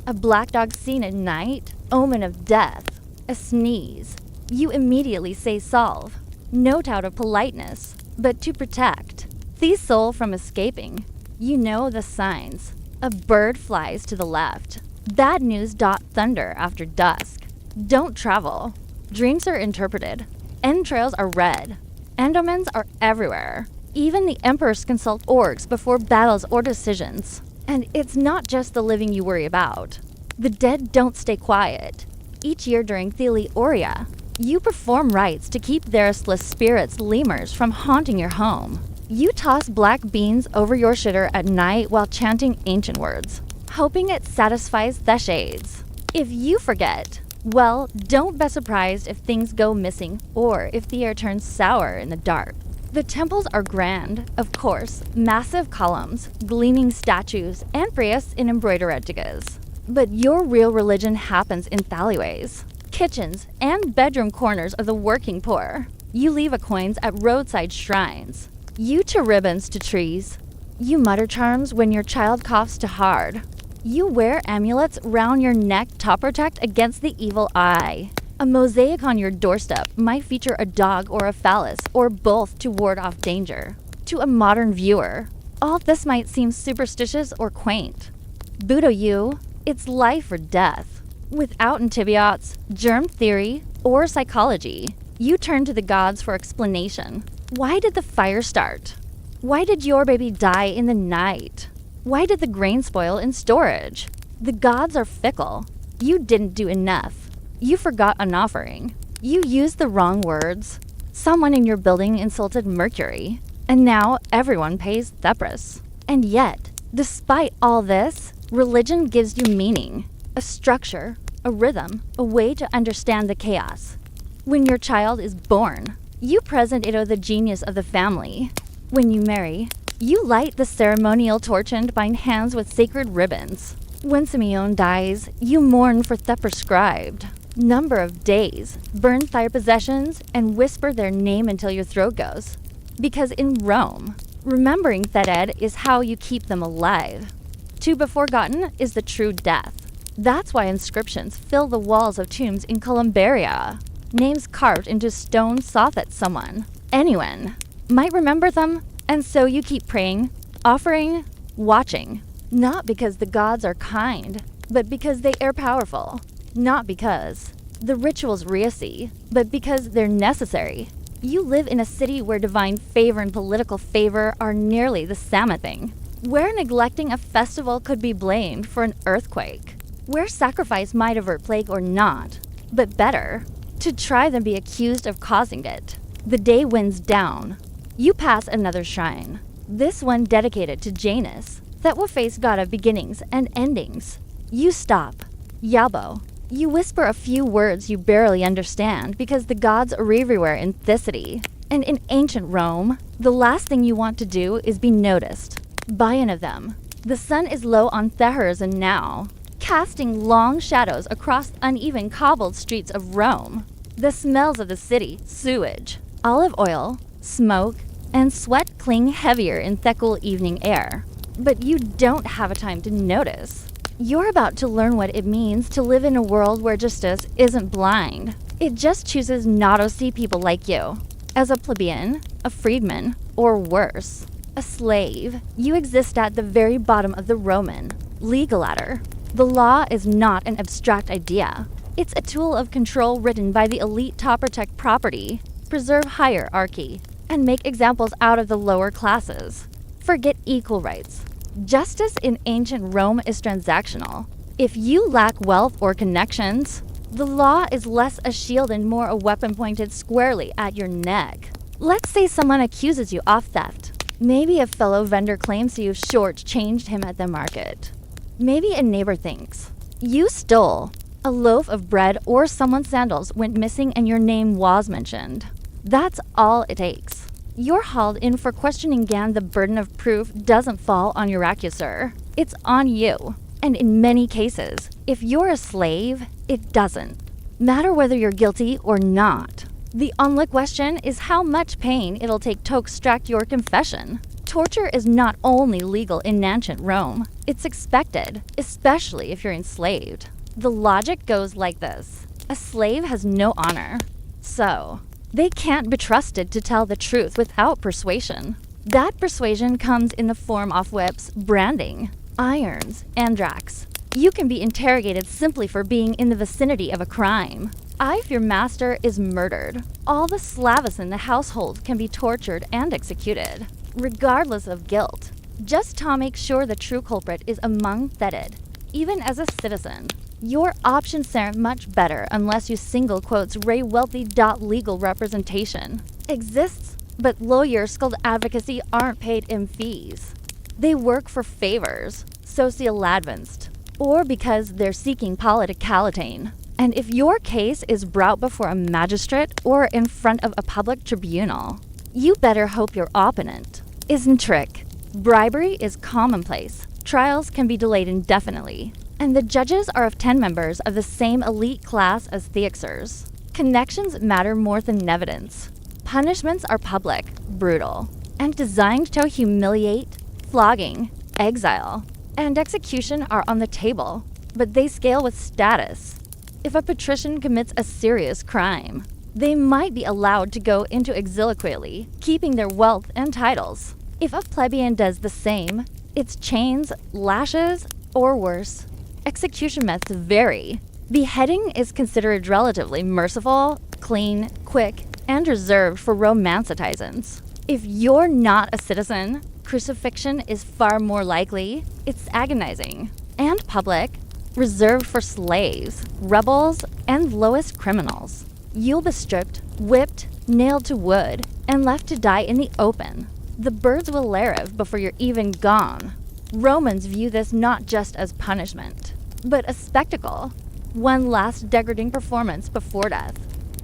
A black dog seen at night, omen of death. A sneeze. You immediately say solve, note out of politeness, but to protect. Thief soul from escaping. You know the signs. A bird flies to the left. Bad news. Thunder after dusk. Don't travel. Dreams are interpreted. Entrails are read. Endomens are everywhere. Even the emperors consult orgs before battles or decisions. And it's not just the living you worry about. The dead don't stay quiet. Each year during Theoria, you perform rites to keep their restless spirits lemurs from haunting your home. You toss black beans over your shitter at night while chanting ancient words, hoping it satisfies the shades. If you forget, well, don't be surprised if things go missing or if the air turns sour in the dark. The temples are grand, of course, massive columns, gleaming statues, and priests in embroidered edges. But your real religion happens in alleyways, kitchens, and bedroom corners of the working poor. You leave a coins at roadside shrines. You tie ribbons to trees. You mutter charms when your child coughs too hard. You wear amulets round your neck to protect against the evil eye. A mosaic on your doorstep might feature a dog or a phallus, or both to ward off danger. To a modern viewer, all this might seem superstitious or quaint. Buddha you, it's life or death. Without antibiotics, germ theory, or psychology, you turn to the gods for explanation. Why did the fire start? Why did your baby die in the night? Why did the grain spoil in storage? The gods are fickle. You didn't do enough. You forgot an offering. You used the wrong words. Someone in your building insulted Mercury. And now everyone pays Thepris. And yet, despite all this, religion gives you meaning, a structure, a rhythm, a way to understand the chaos. When your child is born, you present it to the genius of the family. When you marry, you light the ceremonial torch and bind hands with sacred ribbons. When Simeon dies, you mourn for the prescribed number of days, burn thy possessions, and whisper their name until your throat goes. Because in Rome, remembering Theted is how you keep them alive. To be forgotten is the true death. That's why inscriptions fill the walls of tombs in Columbaria. Names carved into stone saw that someone, anyone, might remember them, and so you keep praying, offering, watching. Not because the gods are kind, but because they are powerful. Not because the rituals reassy, but because they're necessary. You live in a city where divine favor and political favor are nearly the same thing. Where neglecting a festival could be blamed for an earthquake. Where sacrifice might avert plague or not. But better, to try than be accused of causing it. The day winds down. You pass another shrine. This one dedicated to Janus, that will face God of beginnings and endings. You stop. Yabo. You whisper a few words you barely understand because the gods are everywhere in this city. And in ancient Rome, the last thing you want to do is be noticed by any of them. The sun is low on Theherzin now, casting long shadows across uneven cobbled streets of Rome. The smells of the city, sewage, olive oil, smoke, and sweat cling heavier in the cool evening air. But you don't have a time to notice. You're about to learn what it means to live in a world where justice isn't blind. It just chooses not to see people like you. As a plebeian, a freedman, or worse, a slave, you exist at the very bottom of the Roman legal ladder. The law is not an abstract idea. It's a tool of control written by the elite to protect property, preserve hierarchy, and make examples out of the lower classes. Forget equal rights. Justice in ancient Rome is transactional. If you lack wealth or connections, the law is less a shield and more a weapon pointed squarely at your neck. Let's say someone accuses you of theft. Maybe a fellow vendor claims you've shortchanged him at the market. Maybe a neighbor thinks you stole a loaf of bread or someone's sandals went missing and your name was mentioned. That's all it takes. You're hauled in for questioning again. The burden of proof doesn't fall on your accuser. It's on you. And in many cases, if you're a slave, it doesn't matter whether you're guilty or not. The only question is how much pain it'll take to extract your confession. Torture is not only legal in ancient Rome, it's expected, especially if you're enslaved. The logic goes like this. A slave has no honor. So, they can't be trusted to tell the truth without persuasion. That persuasion comes in the form of whips, branding, irons, and andrax. You can be interrogated simply for being in the vicinity of a crime. If your master is murdered, all the slavas in the household can be tortured and executed, regardless of guilt. Just to make sure the true culprit is among Theted. Even as a citizen, your options aren't much better unless you single quotes Ray wealthy. Legal representation exists, but lawyers called advocacy aren't paid in fees. They work for favors, social advanced, or because they're seeking politicality. And if your case is brought before a magistrate or in front of a public tribunal, you better hope your opponent isn't trick. Bribery is commonplace. Trials can be delayed indefinitely. And the judges are of 10 members of the same elite class as the exers. Connections matter more than evidence. Punishments are public, brutal, and designed to humiliate, flogging, exile, and execution are on the table, but they scale with status. If a patrician commits a serious crime, they might be allowed to go into exile quietly, keeping their wealth and titles. If a plebeian does the same, it's chains, lashes, or worse. Execution methods vary. Beheading is considered relatively merciful, clean, quick, and reserved for romancitizers. If you're not a citizen, crucifixion is far more likely. It's agonizing and public, reserved for slaves, rebels, and lowest criminals. You'll be stripped, whipped, nailed to wood, and left to die in the open. The birds will live before you're even gone. Romans view this not just as punishment, but a spectacle. One last degrading performance before death.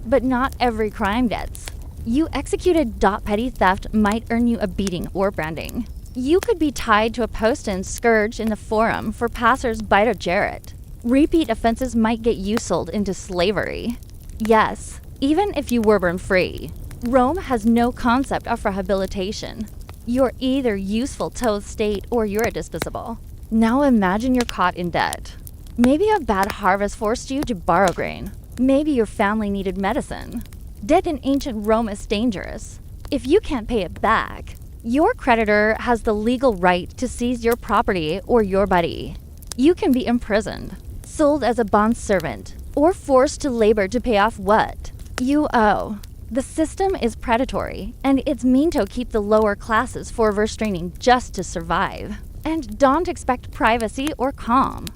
But not every crime gets. You executed petty theft might earn you a beating or branding. You could be tied to a post and scourged in the forum for passers-by to Jarrett. Repeat offenses might get you sold into slavery. Yes, even if you were born free. Rome has no concept of rehabilitation. You're either useful to the state or you're disposable. Now imagine you're caught in debt. Maybe a bad harvest forced you to borrow grain. Maybe your family needed medicine. Debt in ancient Rome is dangerous. If you can't pay it back, your creditor has the legal right to seize your property or your body. You can be imprisoned, sold as a bondservant, or forced to labor to pay off what you owe. The system is predatory, and it's mean to keep the lower classes for restraining just to survive. And don't expect privacy or calm.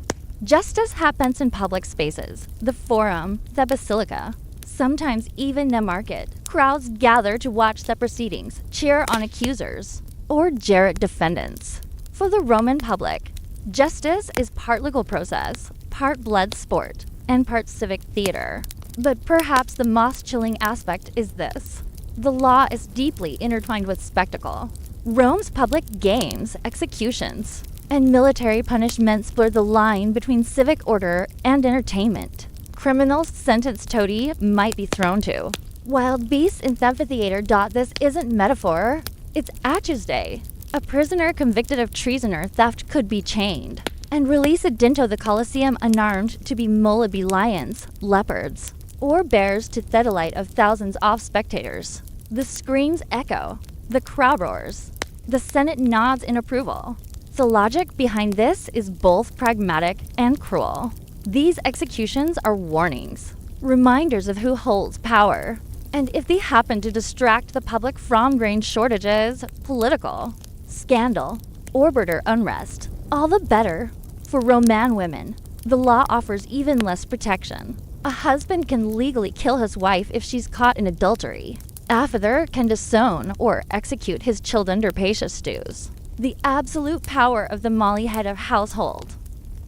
Justice happens in public spaces, the forum, the basilica, sometimes even the market. Crowds gather to watch the proceedings, cheer on accusers, or jeer at defendants. For the Roman public, justice is part legal process, part blood sport, and part civic theater. But perhaps the most chilling aspect is this. The law is deeply intertwined with spectacle. Rome's public games, executions, and military punishments blur the line between civic order and entertainment. Criminals sentenced toady might be thrown to. Wild beasts in the amphitheater. This isn't metaphor, it's Atch's day. A prisoner convicted of treason or theft could be chained and released into the Colosseum unarmed to be Molabe lions, leopards, or bears to the delight of thousands of spectators. The screams echo, the crowd roars, the Senate nods in approval. The logic behind this is both pragmatic and cruel. These executions are warnings, reminders of who holds power, and if they happen to distract the public from grain shortages, political, scandal, or border unrest, all the better. For Roman women, the law offers even less protection. A husband can legally kill his wife if she's caught in adultery. A father can disown or execute his children or rapacious stews. The absolute power of the Molly head of household.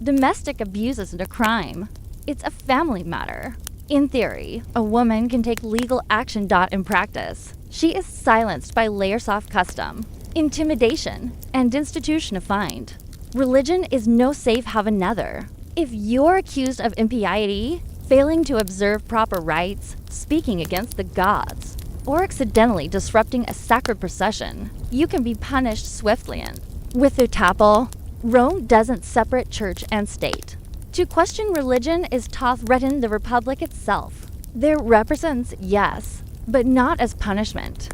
Domestic abuse isn't a crime. It's a family matter. In theory, a woman can take legal action. In practice, she is silenced by layers of custom, intimidation, and institution-defined. Religion is no safe haven another. If you're accused of impiety, failing to observe proper rites, speaking against the gods, or accidentally disrupting a sacred procession, you can be punished swiftly. And with the tapal, Rome doesn't separate church and state. To question religion is to threaten the republic itself. There represents, yes, but not as punishment.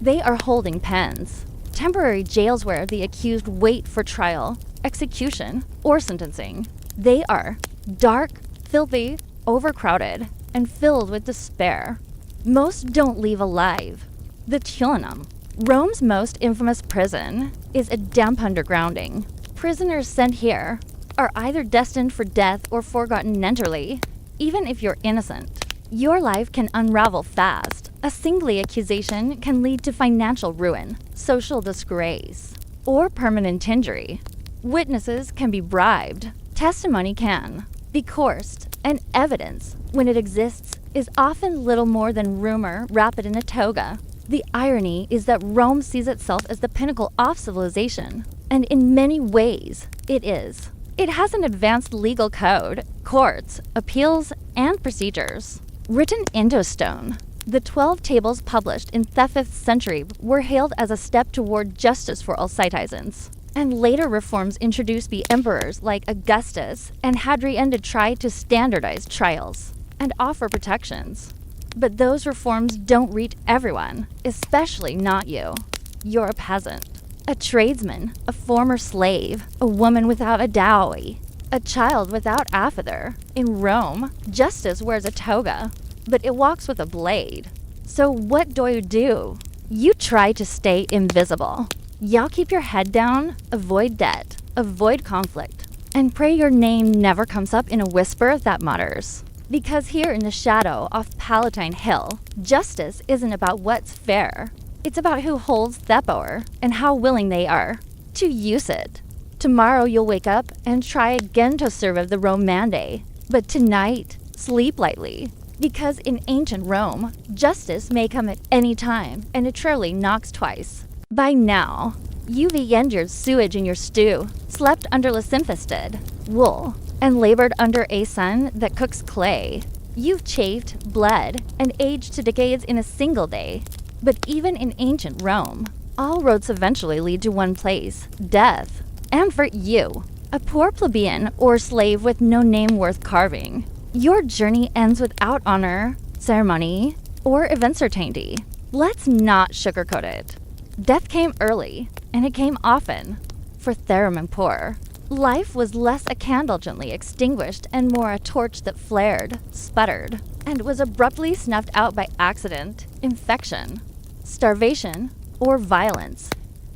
They are holding pens, temporary jails where the accused wait for trial, execution, or sentencing. They are dark, filthy, overcrowded, and filled with despair. Most don't leave alive. The Tulinum, Rome's most infamous prison, is a damp undergrounding. Prisoners sent here are either destined for death or forgotten entirely. Even if you're innocent, your life can unravel fast. A single accusation can lead to financial ruin, social disgrace, or permanent injury. Witnesses can be bribed. Testimony can be coerced, and evidence, when it exists, is often little more than rumor wrapped in a toga. The irony is that Rome sees itself as the pinnacle of civilization, and in many ways, it is. It has an advanced legal code, courts, appeals, and procedures. Written into stone, the 12 tables published in the 5th century were hailed as a step toward justice for all citizens. And later reforms introduced by emperors like Augustus and Hadrian to try to standardize trials and offer protections. But those reforms don't reach everyone, especially not you. You're a peasant, a tradesman, a former slave, a woman without a dowry, a child without a father. In Rome, justice wears a toga, but it walks with a blade. So what do you do? You try to stay invisible. Y'all keep your head down, avoid debt, avoid conflict, and pray your name never comes up in a whisper that mutters. Because here in the shadow off Palatine Hill, justice isn't about what's fair. It's about who holds the power and how willing they are to use it. Tomorrow you'll wake up and try again to serve the Romande. But tonight, sleep lightly. Because in ancient Rome, justice may come at any time, and it truly knocks twice. By now, you've endured sewage in your stew, slept under lysimphisted wool, and labored under a sun that cooks clay. You've chafed, bled, and aged to decades in a single day. But even in ancient Rome, all roads eventually lead to one place, death. And for you, a poor plebeian or slave with no name worth carving, your journey ends without honor, ceremony, or event certainty. Let's not sugarcoat it. Death came early, and it came often. For theremin poor, life was less a candle gently extinguished and more a torch that flared, sputtered, and was abruptly snuffed out by accident, infection, starvation, or violence.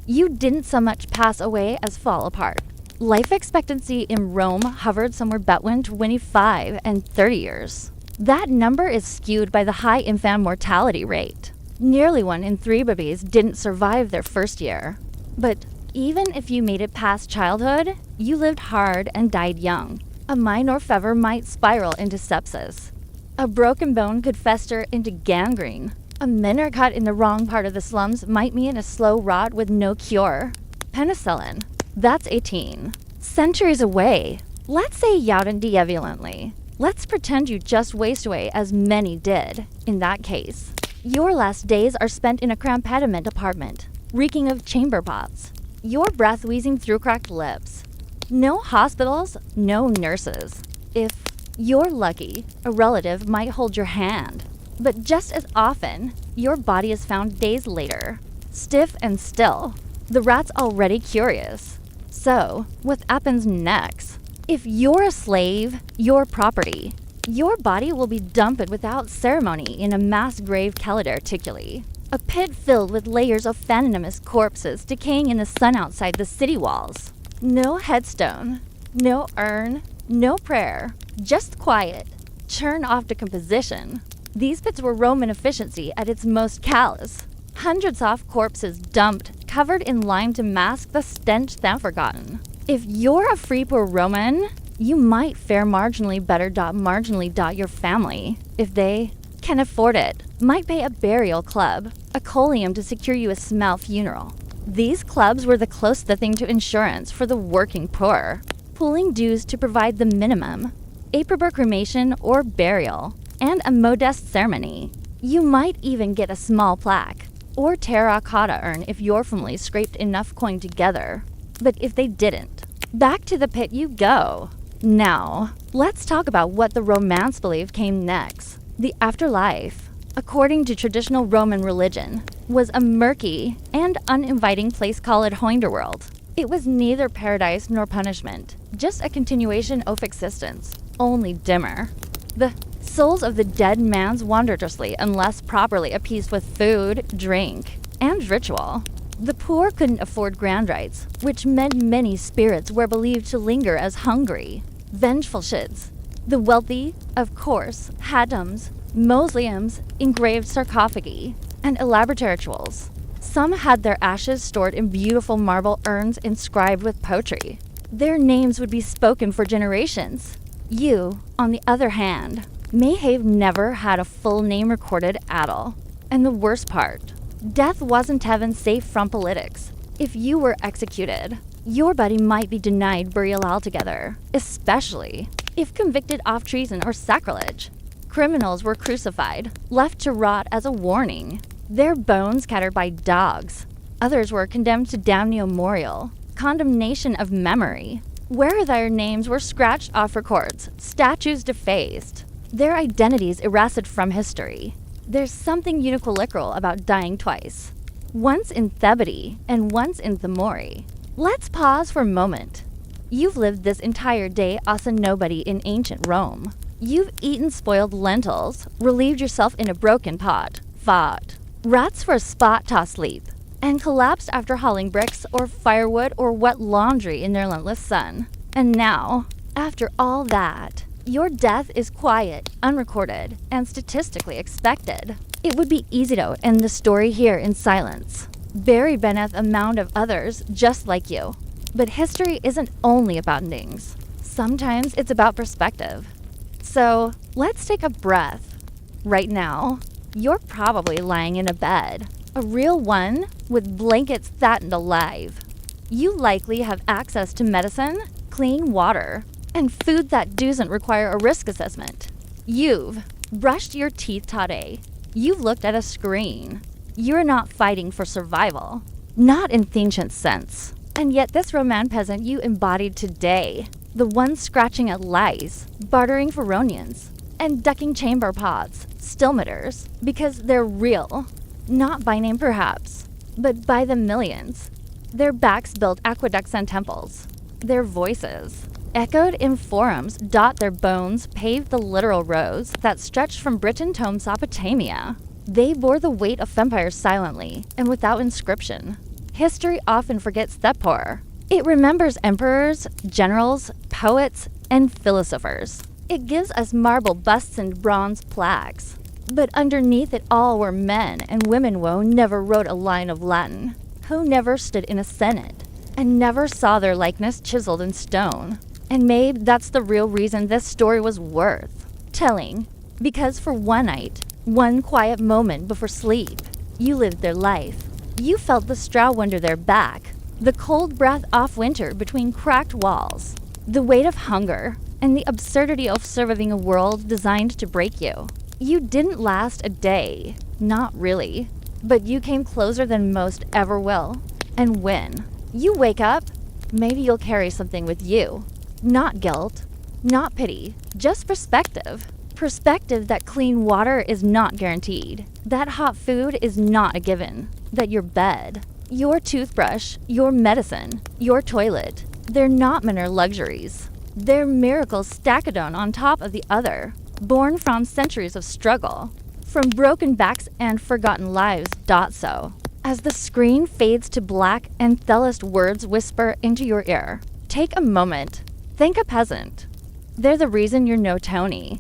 You didn't so much pass away as fall apart. Life expectancy in Rome hovered somewhere between 25 and 30 years. That number is skewed by the high infant mortality rate. Nearly 1 in 3 babies didn't survive their first year. But even if you made it past childhood, you lived hard and died young. A minor fever might spiral into sepsis. A broken bone could fester into gangrene. A minor cut in the wrong part of the slums might mean a slow rot with no cure. Penicillin. That's 18. Centuries away. Let's say you didn't die violently. Let's pretend you just waste away as many did. In that case, your last days are spent in a cramped pediment apartment, reeking of chamber pots. Your breath wheezing through cracked lips. No hospitals, no nurses. If you're lucky, a relative might hold your hand. But just as often, your body is found days later, stiff and still. The rat's already curious. So, what happens next? If you're a slave, your property, your body will be dumped without ceremony in a mass grave calidarticuli. A pit filled with layers of venomous corpses decaying in the sun outside the city walls. No headstone, no urn, no prayer, just quiet. Churn off decomposition. These pits were Roman efficiency at its most callous. Hundreds of corpses dumped, covered in lime to mask the stench then forgotten. If you're a free poor Roman, you might fare marginally better marginally your family. If they can afford it, might pay a burial club, a coleum to secure you a small funeral. These clubs were the closest thing to insurance for the working poor, pooling dues to provide the minimum, a proper cremation or burial, and a modest ceremony. You might even get a small plaque, or terracotta urn if your family scraped enough coin together. But if they didn't, back to the pit you go. Now, let's talk about what the Romans believed came next. The afterlife, according to traditional Roman religion, was a murky and uninviting place called Hoinderworld. It was neither paradise nor punishment, just a continuation of existence, only dimmer. The souls of the dead man's wanderously unless properly appeased with food, drink, and ritual. The poor couldn't afford grand rites, which meant many spirits were believed to linger as hungry, vengeful shids. The wealthy, of course, had tombs, mausoleums, engraved sarcophagi, and elaborate rituals. Some had their ashes stored in beautiful marble urns inscribed with poetry. Their names would be spoken for generations. You, on the other hand, may have never had a full name recorded at all. And the worst part, death wasn't heaven safe from politics. If you were executed, your body might be denied burial altogether, especially if convicted of treason or sacrilege. Criminals were crucified, left to rot as a warning, their bones scattered by dogs. Others were condemned to damnation memorial, condemnation of memory, where their names were scratched off records, statues defaced, their identities erased from history. There's something unicollicular about dying twice, once in Thebedy and once in Thamori. Let's pause for a moment. You've lived this entire day as a nobody in ancient Rome. You've eaten spoiled lentils, relieved yourself in a broken pot, fought, rats for a spot to sleep, and collapsed after hauling bricks or firewood or wet laundry in their relentless sun. And now, after all that, your death is quiet, unrecorded, and statistically expected. It would be easy to end the story here in silence, buried beneath a mound of others just like you. But history isn't only about endings. Sometimes it's about perspective. So let's take a breath. Right now, you're probably lying in a bed, a real one with blankets fattened alive. You likely have access to medicine, clean water, and food that doesn't require a risk assessment. You've brushed your teeth today. You've looked at a screen. You're not fighting for survival, not in the ancient sense. And yet this Roman peasant you embodied today, the one scratching at lice, bartering for ronions, and ducking chamber pots, stillmeters, because they're real. Not by name perhaps, but by the millions. Their backs built aqueducts and temples. Their voices, echoed in forums, dot their bones, paved the literal roads that stretched from Britain to Mesopotamia. They bore the weight of empires silently and without inscription. History often forgets that poor. It remembers emperors, generals, poets, and philosophers. It gives us marble busts and bronze plaques. But underneath it all were men and women who never wrote a line of Latin, who never stood in a senate, and never saw their likeness chiseled in stone. And maybe that's the real reason this story was worth telling. Because for one night, one quiet moment before sleep, you lived their life. You felt the straw under their back, the cold breath off winter between cracked walls, the weight of hunger, and the absurdity of surviving a world designed to break you. You didn't last a day, not really, but you came closer than most ever will. And when you wake up, maybe you'll carry something with you. Not guilt, not pity, just perspective. Perspective that clean water is not guaranteed, that hot food is not a given, that your bed, your toothbrush, your medicine, your toilet, they're not minor luxuries. They're miracles stacked on top of the other, born from centuries of struggle, from broken backs and forgotten lives. So, as the screen fades to black and dullest words whisper into your ear, take a moment. Thank a peasant. They're the reason you're no Tony.